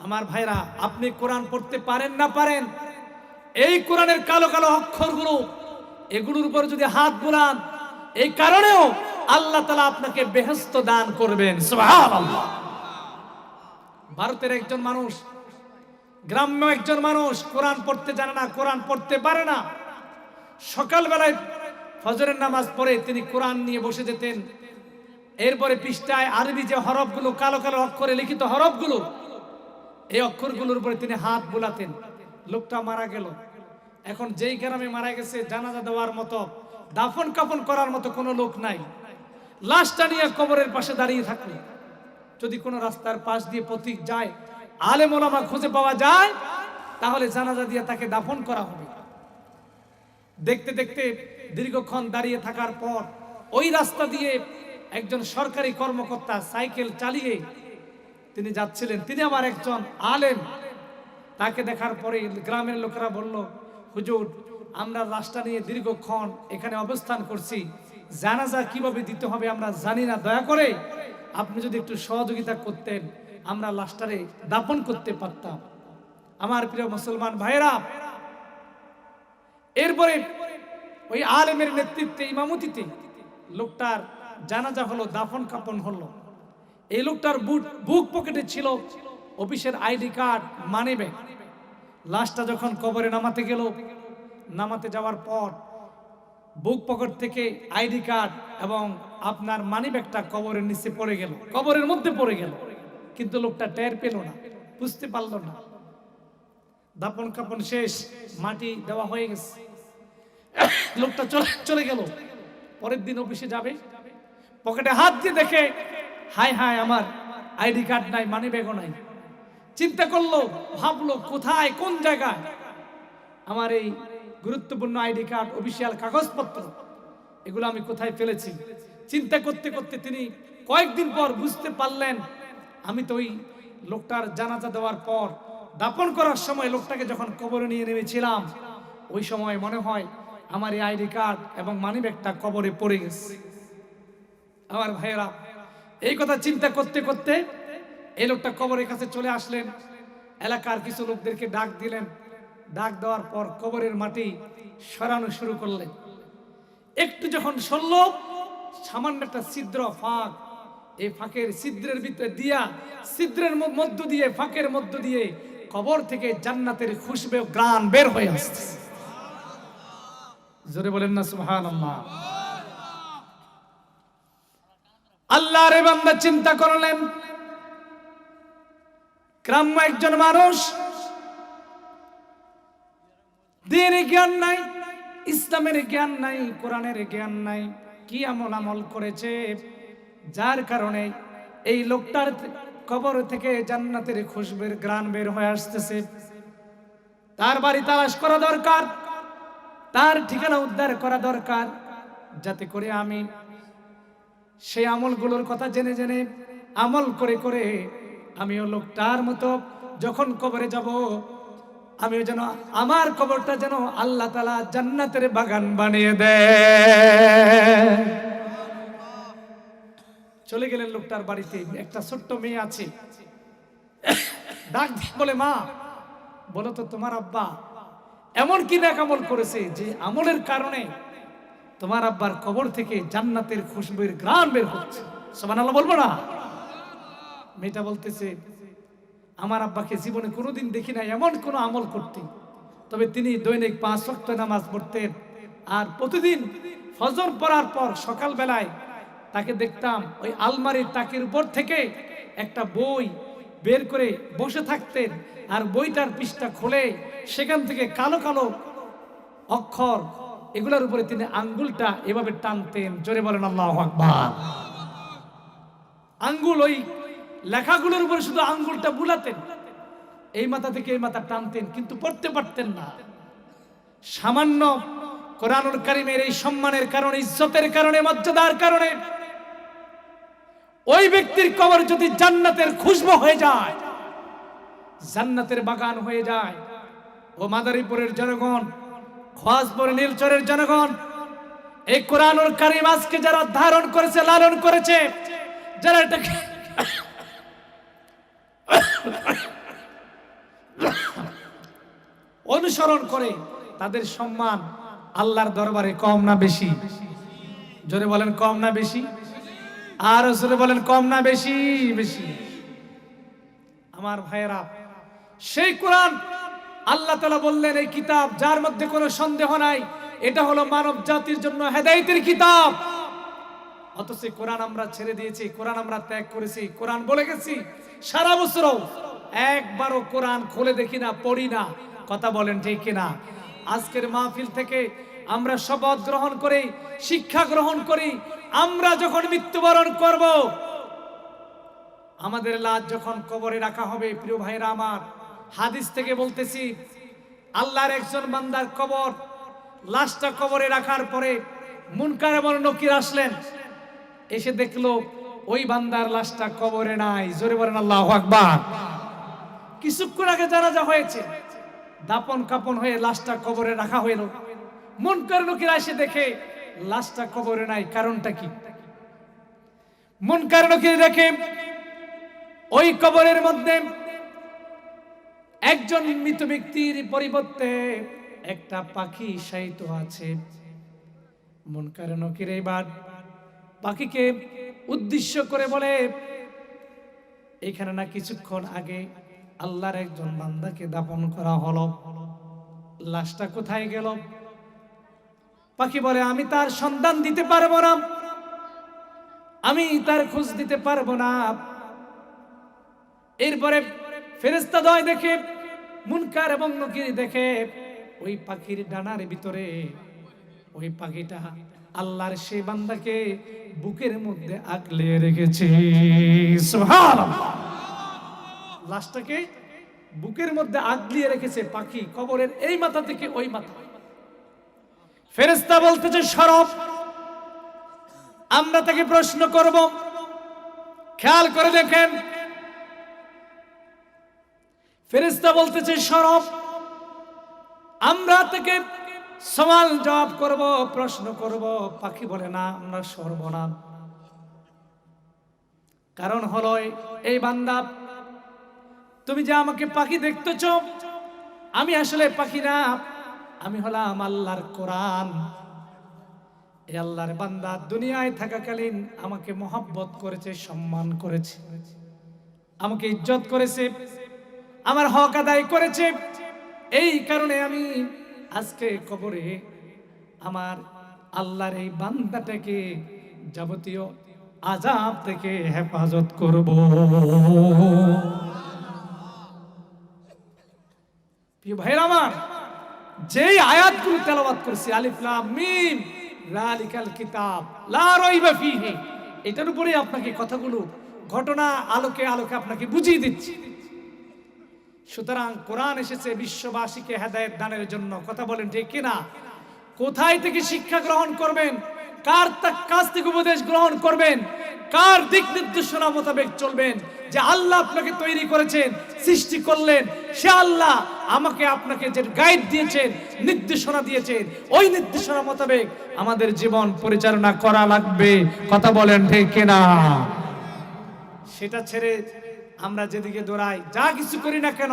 আমার ভাইরা, আপনি কোরআন পড়তে পারেন না পারেন, এই কোরআনের কালো কালো অক্ষরগুলো, এগুলোর উপর যদি হাত বুলান, এই কারণেও আল্লাহ তাআলা আপনাকে বেহেশত দান করবেন। সুবহানাল্লাহ। ভারতের একজন মানুষ, গ্রাম্য একজন মানুষ, কোরআন পড়তে জানে না, কোরআন পড়তে পারে না। সকালবেলায় ফজরের নামাজ পড়ে তিনি কোরআন নিয়ে বসে যেতেন। এরপরে পৃষ্ঠায় আরবি যে হরফগুলো, কালো কালো অক্ষরে লিখিত হরফগুলো, এই অক্ষরগুলোর উপরে তিনি হাত বুলাতেন। লোকটা মারা গেল। এখন যেই গ্রামে মারা গেছে, জানাজা দেওয়ার মতো, দাফন কাফন করার মতো কোনো লোক নাই। লাশটা নিয়ে কবরের পাশে দাঁড়িয়ে থাকলো। যদি কোনো রাস্তার পাশ দিয়ে পথিক যায়, আলেম ওলামা খুঁজে পাওয়া যায়, তাহলে জানাজা দিয়ে তাকে দাফন করা হবে। দেখতে দেখতে দীর্ঘক্ষণ দাঁড়িয়ে থাকার পর ওই রাস্তা দিয়ে একজন সরকারি কর্মকর্তা সাইকেল চালিয়ে তিনি যাচ্ছিলেন। তিনি আবার একজন আলেম। তাকে দেখার পরে গ্রামের লোকেরা বলল, হুজুর, আমরা লাশটা নিয়ে দীর্ঘক্ষণ এখানে অবস্থান করছি, জানাজা কিভাবে দিতে হবে আমরা জানি না, দয়া করে আপনি যদি একটু সহযোগিতা করতেন, আমরা লাশটারে দাফন করতে পারতাম। আমার প্রিয় মুসলমান ভাইরা, এরপরে ওই আলেমের নেতৃত্বে, ইমামতিতে লোকটার জানাজা হলো, দাফন কাফন হলো। এই লোকটার বুক পকেটে ছিল অফিসের আইডি কার্ড, মানিব্যাগ। লাশটা যখন কবরে নামাতে গেল, নামাতে যাওয়ার পর বুক পকেট থেকে আইডি কার্ড এবং আপনার মানিব্যাগটা কবরের নিচে পড়ে গেল, কবরের মধ্যে পড়ে গেল। কিন্তু লোকটা টের পেল না, বুঝতে পারল না। দাফন কাফন শেষ, মাটি দেওয়া হয়ে গেছে। লোকটা চলে গেল। পরের দিন অফিসে যাবে, পকেটে হাত দিয়ে দেখে, হায় হায়, আমার আইডি কার্ড নাই, মানিব্যাগও নাই। চিন্তা করলো, ভাবলো, কোথায়, কোন জায়গায় আমার এই গুরুত্বপূর্ণ আইডি কার্ড, অফিসিয়াল কাগজপত্র, এগুলো আমি কোথায় ফেলেছি। চিন্তা করতে করতে তিনি কয়েকদিন পর বুঝতে পারলেন, আমি তো ওই লোকটার জানাজা দেওয়ার পর দাফন করার সময় লোকটাকে যখন কবরে নিয়ে নেমেছিলাম, ওই সময় মনে হয় আমার এই আইডি কার্ড এবং মানিব্যাগটা কবরে পড়ে গেছে। আমার ভাইয়েরা, এই কথা চিন্তা করতে করতে এই লোকটা কবরের কাছে চলে আসলেন। এলাকার কিছু লোকদেরকে ডাক দিলেন। ডাক দেওয়ার পর কবরের মাটি সরানো শুরু করলেন। একটু যখন সরল, সামান্য একটা ছিদ্র, ফাঁক, এই ফাঁকের ছিদ্রের ভিতরে দিয়া, ছিদ্রের মধ্য দিয়ে, ফাঁকের মধ্য দিয়ে কবর থেকে জান্নাতের খুশবু, ঘ্রাণ বের হয়ে আসছে। জোরে বলেন না সুবহানাল্লাহ। আল্লাহর বান্দা চিন্তা করলেন, গ্রাম্য একজন মানুষ, দ্বীনের জ্ঞান নাই, ইসলামের জ্ঞান নাই, কোরআনের জ্ঞান নাই, কি আমল করেছে, যার কারণে এই লোকটার কবর থেকে জান্নাতের খুশবুর ঘ্রাণ বের হয়ে আসতেছে। তার বাড়ি তালাশ করা দরকার, তার ঠিকানা উদ্ধার করা দরকার, যাতে করে আমি সেই আমলগুলোর কথা জেনে জেনে, আমল করে করে আমিও লোকটার মতো যখন কবরে যাব, আমিও যেন আমার কবরটা যেন আল্লাহ তাআলা জান্নাতের বাগান বানিয়ে দেয়। চলে গেলেন লোকটার বাড়িতে। একটা ছোট্ট মেয়ে আছে। ডাক দিয়ে বলে, মা, বলো তো তোমার আব্বা এমন কি নেক আমল করেছে যে আমলের কারণে তোমার আব্বার কবর থেকে জান্নাতের খুশবুর ঘ্রাণ বের হচ্ছে? সুবহানাল্লাহ বলবো না? মেয়েটা বলতেছে, আমার আব্বাকে জীবনে কোনোদিন দেখি না এমন কোনো আমল করতে, তবে তিনি দৈনিক 5 ওয়াক্ত নামাজ পড়তেন। আর প্রতিদিন ফজর পড়ার পর সকালবেলায় তাকে দেখতাম ওই আলমারির তাকের উপর থেকে একটা বই বের করে বসে থাকতেন, আর বইটার পৃষ্ঠা খুলে সেখান থেকে কালো কালো অক্ষর এগুলোর উপরে তিনি আঙ্গুলটা এভাবে টানতেন, জোরে বলেন আল্লাহু আকবার। আঙ্গুল ওই লেখাগুলোর উপরে শুধু আঙ্গুলটা বুলাতেন, এই মাথা থেকে এই মাথা টানতেন, কিন্তু পড়তে পারতেন না। সামান্য কোরআনুল কারীমের এই সম্মানের কারণে, ইজ্জতের কারণে, মর্যাদার কারণে ওই ব্যক্তির কবর যদি জান্নাতের খুশবু হয়ে যায়, জান্নাতের বাগান হয়ে যায়, ও মাদারীপুরের জনগণ, খোয়াজপুর নীলচরের জনগণ, এই কোরআনুল কারীম আজকে যারা ধারণ করেছে, লালন করেছে, যারা এটাকে অনুসরণ করে, তাদের সম্মান আল্লাহর দরবারে কম না বেশি? জোরে বলেন কম না বেশি? আর জোরে বলেন কম না বেশি? বেশি। আমার ভাইয়েরা, সেই কোরআন আল্লাহ তাআলা বললেন, এই কিতাব যার মধ্যে কোনো সন্দেহ নাই, এটা হলো মানব জাতির জন্য হেদায়েতের কিতাব। অথচ কোরআন আমরা ছেড়ে দিয়েছি, কোরআন আমরা ত্যাগ করেছি, কোরআন বলে গেছি, সারা বছরও একবারও কোরআন খুলে দেখি না, পড়ি না। কথা বলেন ঠিক কিনা? আজকের মাহফিল থেকে আমরা শপথ গ্রহণ করি, শিক্ষা গ্রহণ করি, আমরা যখন মৃত্যুবরণ করব, আমাদের লাশ যখন কবরে রাখা হবে, প্রিয় ভাইরা আমার, হাদিস থেকে বলতেছি, আল্লাহর একজন বান্দার কবর, লাশটা কবরে রাখার পরে মুনকার এবং নকির আসলেন, এসে দেখলো ওই বান্দার লাশটা কবরে নাই। জোরে বলেন আল্লাহু আকবার। কিছুক্ষণ আগে জানাজা হয়েছে, দাপন কাপন হয়ে লাশটা কবরে রাখা হইল, মুনকার নকির এসে দেখে লাশটা কবরে নাই। কারণটা কি? মুনকার নকির দেখে ওই কবরের মধ্যে একজন মৃত ব্যক্তির পরিবর্তে একটা পাখি শায়িত আছে। মুনকার নকির এবার পাখিকে উদ্দেশ্য করে বলে, এখানে না কিছুক্ষণ আগে আল্লাহর একজন বান্দাকে দাফন করা হলো, লাশটা কোথায় গেল? পাখি বলে, আমি তার সন্ধান দিতে পারবো না, আমি তার খোঁজ দিতে পারবো না। এরপরে ফেরেশতাদ্বয় দেখে, মুনকার এবং নকির দেখে, ওই পাখির ডানার ভিতরে ওই পাখিটা আল্লাহর সেই বান্দাকে বুকের মধ্যে আগলে রেখেছে। সুবহানাল্লাহ। লাশটাকে বুকের মধ্যে আগলিয়ে রেখেছে পাখি, কবরের এই মাথা থেকে ওই মাথা। ফেরেশতা বলতেছে, সরব, আমরা তাকে প্রশ্ন করব। খেয়াল করে দেখেন, ফেরেশতা বলতেছে, সরব, আমরা তাকে সওয়াল জবাব করব, প্রশ্ন করব। পাখি বলে, না, আমরা সরব না। কারণ হলো, এই বান্দা, তুমি যে আমাকে পাখি দেখতেছ, আমি আসলে পাখি না, আমি হলাম আল্লাহর কোরআন। এই আল্লাহর বান্দা দুনিয়ায় থাকাকালীন আমাকে মহব্বত করেছে, সম্মান করেছে, আমাকে ইজ্জত করেছে, আমার হক আদায় করেছে। এই কারণে আমি আজকে কবরে আমার আল্লাহর এই বান্দাটাকে যাবতীয় আযাব থেকে হেফাজত করব। প্রিয় ভাইরা আমার, যেই আয়াতগুলো তেলাওয়াত করেছি, আলিফ লাম মিম যালিকাল কিতাব লা রাইবা ফীহি, এটার উপরে আপনাকে কথাগুলো ঘটনা আলোকে আলোকে আপনাকে বুঝিয়ে দিচ্ছি। সুতরাং কোরআন এসেছে বিশ্ববাসীকে হেদায়েত দানের জন্য। কথা বলেন ঠিক কিনা? কোথায় থেকে শিক্ষা গ্রহণ করবেন, কার কাছ থেকে উপদেশ গ্রহণ করবেন, কার দিক নির্দেশনা মোতাবেক চলবেন, যে আল্লাহ আপনাকে তৈরি করেছেন, সৃষ্টি করলেন, সে আল্লাহ আমাকে আপনাকে যে গাইড দিয়েছেন, নির্দেশনা দিয়েছেন, ওই নির্দেশনা মোতাবেক আমাদের জীবন পরিচালনা করা লাগবে। কথা বলেন ঠিক কিনা? সেটা ছেড়ে আমরা যেদিকে দৌড়াই, যা কিছু করি না কেন,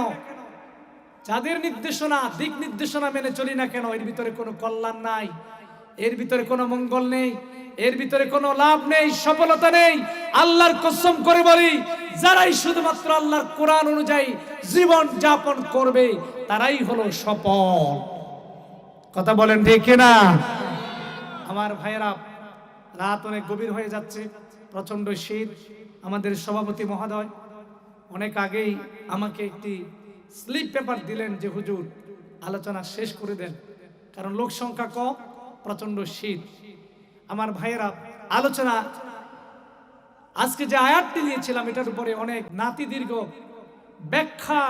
যাদের নির্দেশনা, দিক নির্দেশনা মেনে চলি না কেন, এর ভিতরে কোনো কল্যাণ নাই, এর ভিতরে কোনো মঙ্গল নেই, এর ভিতরে কোনো লাভ নেই, সফলতা নেই। আল্লাহর কসম করে বলি, যারাই শুধুমাত্র আল্লাহর কোরআন অনুযায়ী জীবন যাপন করবে, তারাই হলো সফল। কথা বলেন ঠিক কিনা? আমার ভাইয়েরা, রাত অনেক গভীর হয়ে যাচ্ছে, প্রচন্ড শীত। আমাদের সভাপতি মহোদয় অনেক আগেই আমাকে একটি স্লিপ পেপার দিলেন যে হুজুর আলোচনা শেষ করে দেন, কারণ লোক সংখ্যা কম, প্রচন্ড শীত। আমার ভাইয়েরা, আলোচনা আজকে যে আয়াতটি নিয়েছিলাম এটার উপরে অনেক নাতি দীর্ঘ ব্যাখ্যা,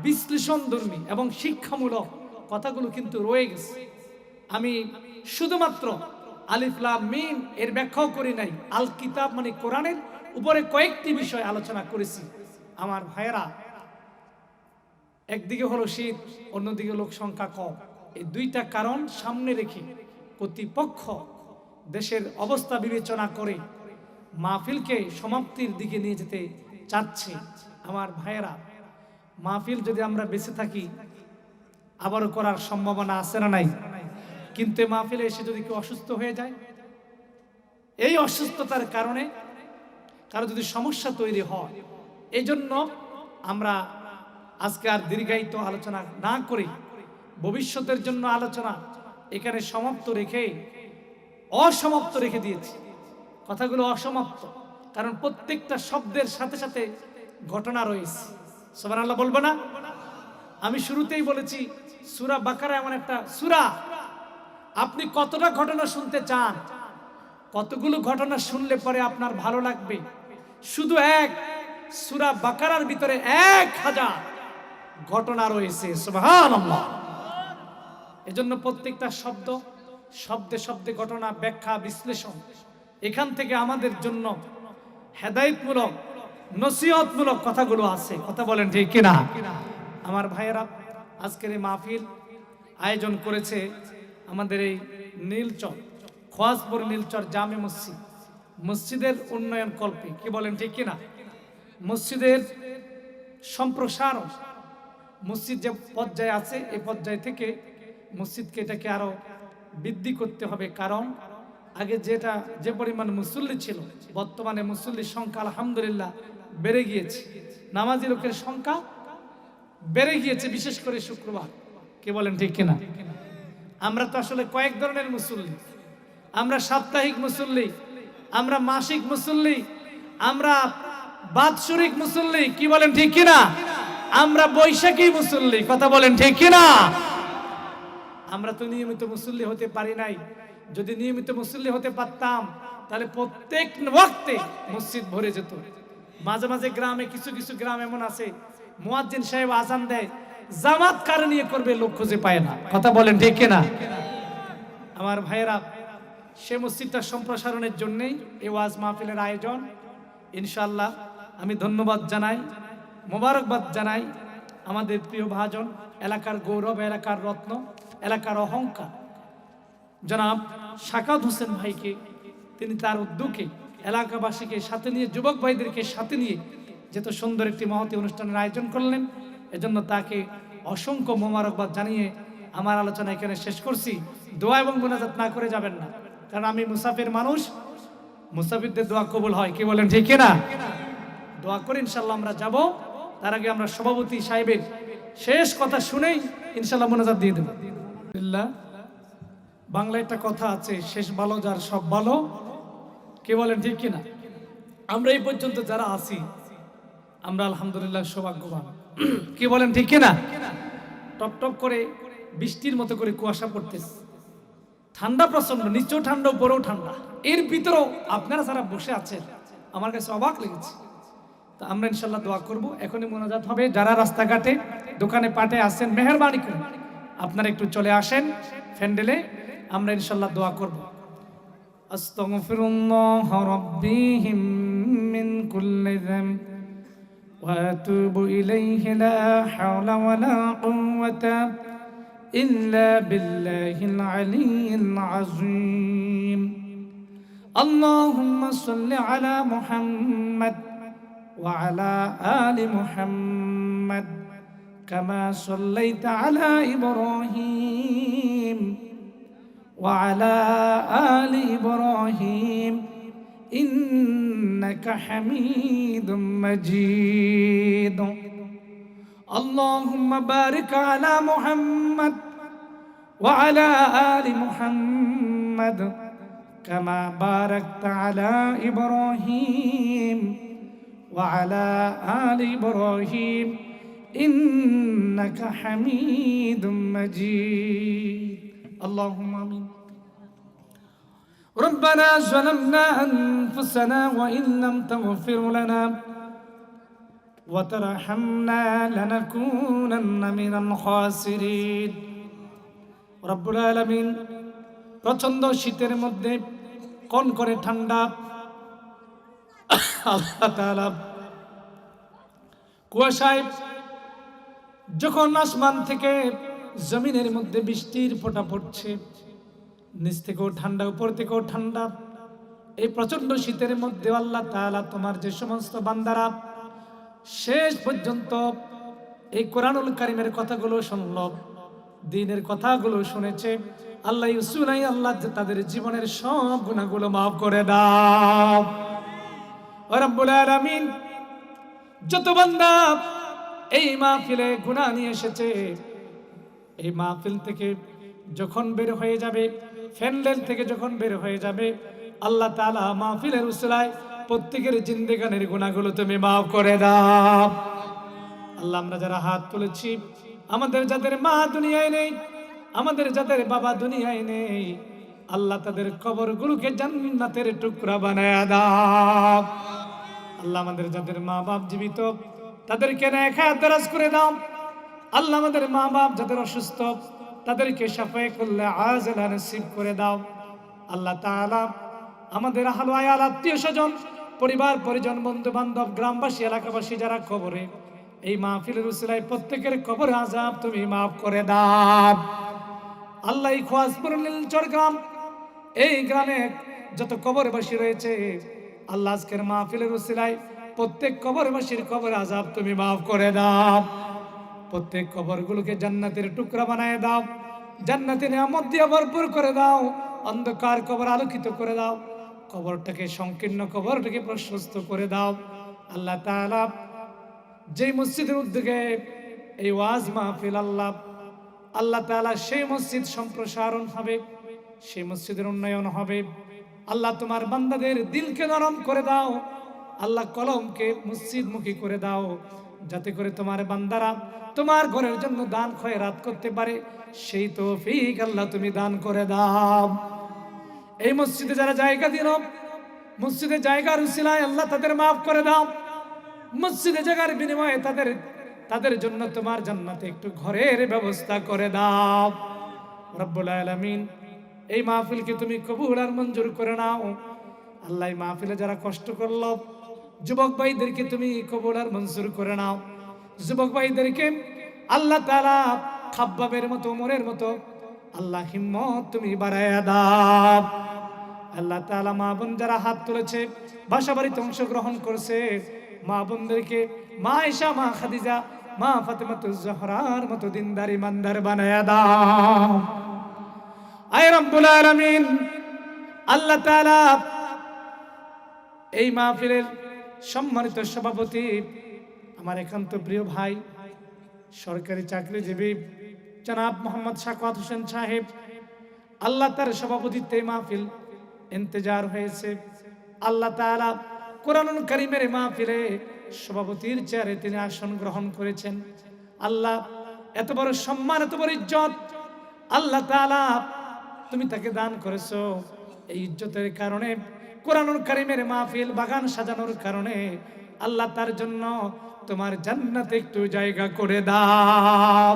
বিশ্লেষণধর্মী এবং শিক্ষামূলক কথাগুলো কিন্তু রয়ে গেছে। আমি শুধুমাত্র আলিফ লাম মিম এর ব্যাখ্যাও করি নাই, আল কিতাব মানে কোরআনের উপরে কয়েকটি বিষয় আলোচনা করেছি। আমার ভাইয়েরা, একদিকে হলো শীত, অন্যদিকে লোক সংখ্যা কম। এই দুইটা কারণ সামনে রেখে কর্তৃপক্ষ দেশের অবস্থা বিবেচনা করে মাহফিলকে সমাপ্তির দিকে নিয়ে যেতে চাচ্ছে। আমার ভাইয়েরা, মাহফিল যদি আমরা বেঁচে থাকি আবারও করার সম্ভাবনা আছে না নাই? কিন্তু মাহফিলে এসে যদি কেউ অসুস্থ হয়ে যায়, এই অসুস্থতার কারণে কারো যদি সমস্যা তৈরি হয়, এই জন্য আমরা আজকে আর দীর্ঘায়িত আলোচনা না করে ভবিষ্যতের জন্য আলোচনা এখানে সমাপ্ত রেখে অসমাপ্ত রেখে দিয়েছি। কথাগুলো অসমাপ্ত, কারণ প্রত্যেকটা শব্দের সাথে সাথে ঘটনা রয়েছে। সুবহানাল্লাহ বলবো না? আমি শুরুতেই বলেছি সূরা বাকারা এমন একটা সূরা, আপনি কতটা ঘটনা শুনতে চান, কতগুলো ঘটনা শুনলে পরে আপনার ভালো লাগবে? শুধু এক সূরা বাকারার ভিতরে 1000 ঘটনা রয়েছে। সুবহানাল্লাহ। এজন্য প্রত্যেকটা শব্দে শব্দে ঘটনা, ব্যাখ্যা, বিশ্লেষণ, এখান থেকে আমাদের জন্য হেদায়েতমূলক, নসিহতমূলক কথাগুলো আছে। কথা বলেন ঠিক কিনা? আমার ভাইয়েরা, আজকের এই মাহফিল আয়োজন করেছে আমাদের এই নীলচর, খোয়াজপুর নীলচর জামে মসজিদ, মসজিদের উন্নয়ন কল্পে। কি বলেন ঠিক কিনা? মসজিদের সম্প্রসারণ, মসজিদ যে পর্যায়ে আছে এই পর্যায় থেকে মসজিদকে এটাকে আরো বৃদ্ধি করতে হবে। কারণ আগে যে পরিমাণ মুসল্লি ছিল, বর্তমানে মুসল্লির সংখ্যা আলহামদুলিল্লাহ বেড়ে গিয়েছে, নামাজি লোকের সংখ্যা বেড়ে গিয়েছে, বিশেষ করে শুক্রবার। কে বলেন ঠিক কিনা? আমরা তো আসলে কয়েক ধরনের মুসল্লি, আমরা সাপ্তাহিক মুসল্লি, আমরা মাসিক মুসল্লি, আমরা বাৎসরিক মুসল্লি। কি বলেন ঠিক কিনা? আমরা বৈশাখী মুসল্লি। কথা বলেন ঠিক কিনা? আমরা তো নিয়মিত মুসল্লি হতে পারি নাই। যদি নিয়মিত মুসল্লি হতে পারতাম তাহলে প্রত্যেক ওয়াক্তে মসজিদ ভরে যেত। মাঝে মাঝে গ্রামে কিছু কিছু গ্রাম এমন আছে, মুয়াজ্জিন সাহেব আজান দেয়, জামাত কার নিয়ে করবে লোক খুঁজে পায় না। কথা বলেন ঠিক কিনা? আমার ভাইয়েরা, সে মসজিদটা সম্প্রসারণের জন্যই এই ওয়াজ মাহফিলের আয়োজন। ইনশাআল্লাহ আমি ধন্যবাদ জানাই, মোবারকবাদ জানাই আমাদের প্রিয় ভাজন, এলাকার গৌরব, এলাকার রত্ন, এলাকার অহংকার জনাব শাকাত হোসেন ভাইকে। তিনি তার উদ্যোগে এলাকাবাসীকে সাথে নিয়ে, যুবক ভাইদেরকে সাথে নিয়ে যেত সুন্দর একটি মহতী অনুষ্ঠানের আয়োজন করলেন। এজন্য তাকে অসংখ্য মোবারকবাদ জানিয়ে আমার আলোচনা এখানে শেষ করছি। দোয়া এবং মুনাজাত না করে যাবেন না, কারণ আমি মুসাফির মানুষ, মুসাফিরদের দোয়া কবুল হয়। কি বলেন ঠিক কিনা? দোয়া করে ইনশাল্লাহ আমরা যাব। তার আগে আমরা সভাপতি সাহেবের শেষ কথা শুনেই ইনশাল্লাহ মুনাজাত দিয়ে দেব। বাংলায় একটা কথা আছে, শেষ ভালো যার সব ভালো। কে বলেন ঠিক কিনা? আমরা এই পর্যন্ত যারা আছি আমরা আলহামদুলিল্লাহ সৌভাগ্যবান। কি বলেন ঠিক কিনা? টপ টপ করে বৃষ্টির মতো করে কুয়াশা পড়তেছে, ঠান্ডা প্রচন্ড, নিচেও ঠান্ডা উপরেও ঠান্ডা, এর ভিতরেও আপনারা যারা বসে আছেন আমার কাছে অবাক লেগেছে। তা আমরা ইনশাল্লাহ দোয়া করব। এখনই মোনাজাত হবে। যারা রাস্তাঘাটে দোকানে পাটে আসেন মেহেরবানি করে আপনারা একটু চলে আসেন ফ্যান্ডেলে, আমরা ইনশাল্লাহ দোয়া করব। আস্তাগফিরুল্লাহ রাব্বি মিন কুল্লি যামব ওয়া আতুবু ইলাইহি লা হাওলা ওয়া লা কুওয়াতা ইল্লা বিল্লাহিল আলিয়্যিল আযীম। আল্লাহুম্মা সাল্লি আলা মুহাম্মাদ ওয়া আলা আলি মুহাম্মাদ কামা সাল্লাইতা আলা ইব্রাহিম ওয়া আলা আলি ইব্রাহিম ইন্নাকা হামিদুম মাজিদ। اللهم بارك على محمد وعلى آل محمد كما باركت على إبراهيم وعلى آل إبراهيم إنك حميد مجيد اللهم آمين ربنا ظلمنا أنفسنا وإن لم تغفر لنا وترحمنا لنكونن من الخاسرين রব্বুল আলামিন প্রচন্ড শীতের মধ্যে কোন করে ঠান্ডা আল্লাহ তাআলা কুয়াশায় যখন আসমান থেকে জমিনের মধ্যে বৃষ্টির ফোঁটা পড়ছে, নিচ থেকেও ঠান্ডা উপর থেকেও ঠান্ডা, এই প্রচন্ড শীতের মধ্যে আল্লাহ তাআলা তোমার যে সমস্ত বান্দারা শেষ পর্যন্ত এই কোরআনুল কারীমের কথাগুলো শুনল, দ্বীনের কথাগুলো শুনেছে, আল্লাহ ইউসুলাই আল্লাহ তাদের জীবনের সব গুনাহগুলো মাফ করে দাও। ও রব্বুল আলামিন, যত বান্দা এই মাহফিলে গুনাহ নিয়ে এসেছে, এই মাহফিল থেকে যখন বের হয়ে যাবে, ফ্যান্ডেল থেকে যখন বের হয়ে যাবে, আল্লাহ তাআলা মাহফিলের উসিলায় প্রত্যেকের জিন্দেগানের গুনাহগুলো তুমি মাফ করে দাও। আল্লাহ, আমরা যারা হাত তুলেছি, আমাদের যাদের মা দুনিয়ায় নেই, আমাদের যাদের বাবা দুনিয়ায় নেই, আল্লাহ তাদের কবরগুলোকে জান্নাতের টুকরা বানায়া দাও। আল্লাহ, আমাদের যাদের মা বাপ জীবিত তাদেরকে নেক হায়াত দারাজ করে দাও। আল্লাহ, আমাদের মা বাপ যাদের অসুস্থ তাদেরকে শাফায়ে কুল্লে আজলা নসিব করে দাও। আল্লাহ তাআলা, আমাদের আহলে আয়াল আত্মীয় স্বজন পরিবার পরিজন বন্ধু বান্ধব গ্রামবাসী এলাকাবাসী যারা কবরে, এই মাহফিলের উসিলায় প্রত্যেকের কবর আযাব তুমি মাফ করে দাও। আল্লাহ, এই খোয়াজপুর নীলচর গ্রাম, এই গ্রামে যত কবরবাসী রয়েছে, আল্লাহ আজকের মাহফিলের উসিলায় প্রত্যেক কবরবাসীর কবর আযাব তুমি মাফ করে দাও। প্রত্যেক কবরগুলোকে জান্নাতের টুকরা বানায় দাও, জান্নাতের নিয়ামত দিয়ে ভরপুর করে দাও, অন্ধকার কবর আলোকিত করে দাও, কবরটাকে সংকীর্ণ কবরটাকে প্রশস্ত করে দাও। আল্লাহ তাআলা, যেই মসজিদের উদ্যোগে এই ওয়াজ মাহফিল, আল্লাহ তাআলা সেই মসজিদ সম্প্রসারণ হবে, সেই মসজিদের উন্নয়ন হবে। আল্লাহ, তোমার বান্দাদের দিলকে নরম করে দাও। আল্লাহ, কলমকে মসজিদমুখী করে দাও, যাতে করে তোমার বান্দারা তোমার ঘরের জন্য দান খয়রাত করতে পারে, সেই তৌফিক আল্লাহ তুমি দান করে দাও। এই মসজিদে যারা জায়গা দিল, মসজিদে জায়গার উসিলায় আল্লাহ তাদের মাফ করে দাও। মসজিদে জায়গার বিনিময়ে তাদের জন্য তোমার জান্নাতে একটু ঘরের ব্যবস্থা করে দাও। রব্বুল আলামিন, এই মাহফিলকে তুমি কবুল আর মঞ্জুর করে নাও। আল্লাহ, এই মাহফিলে যারা কষ্ট করলো, যুবক ভাইদেরকে তুমি কবুল আর মঞ্জুর করে নাও। যুবক ভাইদেরকে আল্লাহ তাআলা খাব্বাবের মতো, ওমরের মতো আল্লাহ হিম্মত তুমি বাড়ায়া দাও। আল্লাহ তাআলা, মা বোন যারা হাত তুলেছে, বাসাবাড়িতে অংশগ্রহণ করছে, মা বোনদেরকে মা আয়েশা, মা খাদিজা, মা ফাতেমাতুজ জহরার মতো দিনদার ইমানদার বানায়া দাও। আয় রব্বুল আলামিন, আল্লাহ তাআলা, এই মাহফিলের সম্মানিত সভাপতি, আমার একান্ত প্রিয় ভাই, সরকারি চাকরিজীবী জনাব মোহাম্মদ সাখাওয়াত হোসেন সাহেব, আল্লাহ তার সভাপতিত্বে মাহফিল ইন্তেজার হয়েছে। আল্লাহ তাআলা কোরআনুল কারীমের মাহফিলে সভাপতির চেয়ারে তিনি আসন গ্রহণ করেছেন। আল্লাহ, এত বড় সম্মান, এত বড় ইজ্জত আল্লাহ তাআলা তুমি তাকে দান করেছো। এই ইজ্জতের কারণে, কোরআনুল কারীমের মাহফিল বাগান সাজানোর কারণে আল্লাহ তার জন্য তোমার জান্নাতে একটু জায়গা করে দাও।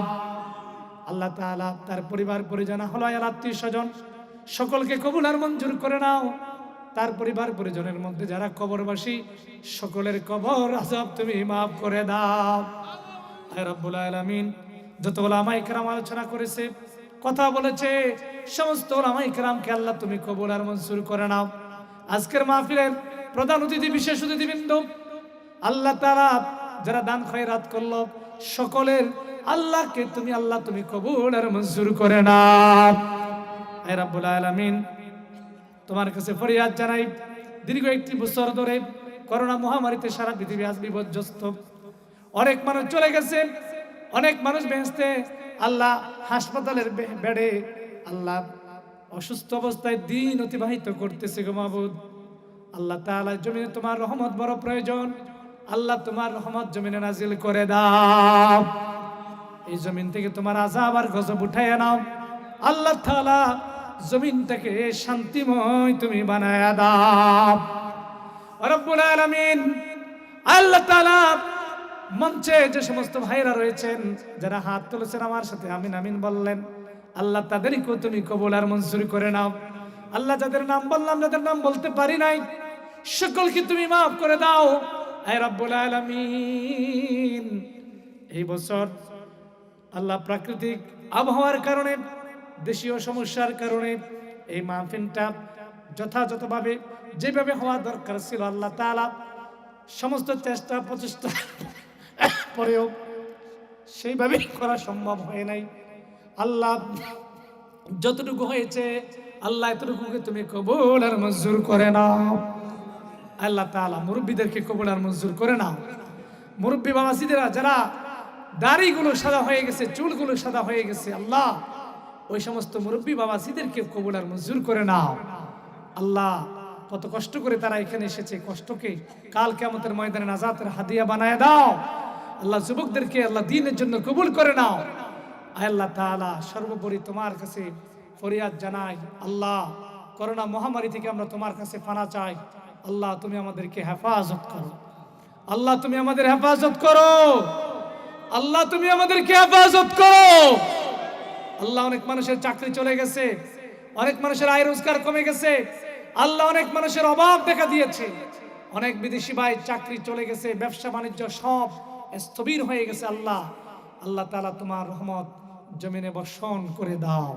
আল্লাহ তাআলা তার পরিবার পরিজন, আহলে আত্মীয় স্বজন সকলকে কবুল আর মঞ্জুর করে নাও। তার পরিবার পরিজনের মধ্যে যারা কবরবাসী, সকলের কবর আযাব তুমি মাফ করে দাও। হে রব্বুল আলামিন, যত উলামায়ে কেরাম আলোচনা করেছে, কথা বলেছে, সমস্ত উলামায়ে কেরামকে আল্লাহ তুমি কবুল আর মঞ্জুর করে নাও। আজকের মাহফিলের প্রধান অতিথি, বিশেষ অতিথিবৃন্দ, আল্লাহ তাআলা যারা দান খয়রাত করলো, সকলের আল্লাহকে তুমি আল্লাহ তুমি কবুল আর মঞ্জুর করে নাও। হে রব্বুল আলামিন, তোমার কাছে ফরিয়াদ জানাই, দীর্ঘ 1 বছর ধরে করোনা মহামারীতে সারা পৃথিবী আজ বিপর্যস্ত। অনেক মানুষ চলে গেছে, অনেক মানুষ বেহেশতে, আল্লাহ হাসপাতালের বেডে আল্লাহ অসুস্থ অবস্থায় দিন অতিবাহিত করতেছে গো মাবুদ। আল্লাহ তাআলা, জমিনে তোমার রহমত বড় প্রয়োজন। আল্লাহ, তোমার রহমত জমিনে নাজিল করে দাও। এই জমিন থেকে তোমার আযাব আর গজব উঠাইয়া নাও। আল্লাহ তাআলা, জমিনটাকে শান্তিময় তুমি বানায়া দাও রব্বুল আলামিন। আল্লাহ তাআলা মঞ্চে যে সমস্ত ভাইরা রয়েছেন যারা হাত তুলেছেন আমার সাথে আমিন আমিন বললেন, আল্লাহ তাদেরকেও তুমি কবুল আর মঞ্জুর করে নাও। আল্লাহ যাদের নাম বললাম, যাদের নাম বলতে পারি নাই, সকলকে তুমি মাফ করে দাও আয় রব্বুল আলামিন। এই বছর আল্লাহ প্রাকৃতিক আবহাওয়ার কারণে, দেশীয় সমস্যার কারণে এই মাহফিলটা যথাযথভাবে যেভাবে হওয়া দরকার ছিল আল্লাহ তাআলা সমস্ত চেষ্টা প্রচেষ্টা পরেও সেইভাবে করা সম্ভব হয় নাই। আল্লাহ যতটুকু হয়েছে আল্লাহ এতটুকুকে তুমি কবুল আর মঞ্জুর করে নাও। আল্লাহ তাআলা মুরব্বীদেরকে কবুল আর মঞ্জুর করে নাও। মুরব্বী বাবাজিদেরা যারা দাড়িগুলো সাদা হয়ে গেছে, চুলগুলো সাদা হয়ে গেছে, আল্লাহ ওই সমস্ত মুরব্বী বাবাজিদেরকে কবুল আর মঞ্জুর করে নাও। আল্লাহ কত কষ্ট করে তারা এখানে এসেছে, কষ্টকে কাল কিয়ামতের ময়দানে নাজাতের হাদিয়া বানায় দাও। আল্লাহ যুবকদেরকে আল্লাহ দ্বীনের জন্য কবুল করে নাও। আল্লাহ তাআলা সর্বোপরি তোমার কাছে ফরিয়াদ জানাই, আল্লাহ করোনা মহামারী থেকে আমরা তোমার কাছে পানা চাই। আল্লাহ তুমি আমাদেরকে হেফাজত করো, আল্লাহ তুমি আমাদের হেফাজত করো, আল্লাহ তুমি আমাদেরকে হেফাজত করো। আল্লাহ অনেক মানুষের চাকরি চলে গেছে, অনেক মানুষের আয় রোজগার কমে গেছে, আল্লাহ অনেক মানুষের অভাব দেখা দিয়েছে, অনেক বিদেশি ভাই চাকরি চলে গেছে, ব্যবসা বাণিজ্য সব স্থবির হয়ে গেছে। আল্লাহ আল্লাহ তাআলা তোমার রহমত জমিনে বর্ষণ করে দাও।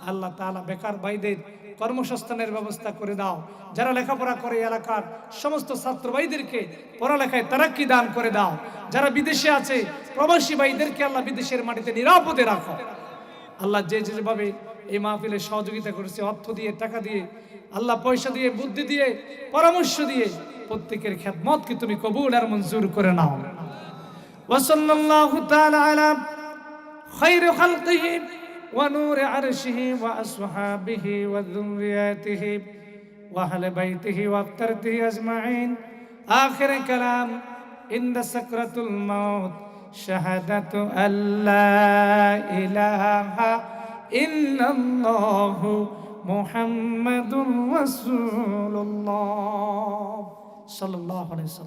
আল্লাহ তাআলা বেকার ভাইদের কর্মসংস্থানের ব্যবস্থা করে দাও। যারা লেখাপড়া করে এলাকার সমস্ত ছাত্র ভাইদেরকে পড়ালেখায় তারাক্কি দান করে দাও। যারা বিদেশে আছে প্রবাসী ভাইদেরকে আল্লাহ বিদেশের মাটিতে নিরাপদে রাখো। আল্লাহ যে যেভাবে এই মাহফিলে সহযোগিতা করেছে, অর্থ দিয়ে, টাকা দিয়ে, আল্লাহ পয়সা দিয়ে, বুদ্ধি দিয়ে, পরামর্শ দিয়ে, প্রত্যেকের খেদমতকে তুমি কবুল আর মঞ্জুর করে নাও। ওয়া সাল্লাল্লাহু তাআলা আলা খায়রি খালকিহি ওয়া নূরি আরশিহি ওয়া আসহাবিহি ওয়া যুররিয়াতিহি ওয়া আহলি বাইতিহি ওয়া আফতারতিহি আজমাইন। আখির কালাম ইনদা সাকরাতুল মাউত শাহাদাতু আল্লা ইলাহা ইল্লাল্লাহু মুহাম্মাদুর রাসূলুল্লাহ সাল্লাল্লাহু আলাইহি ওয়াসাল্লাম।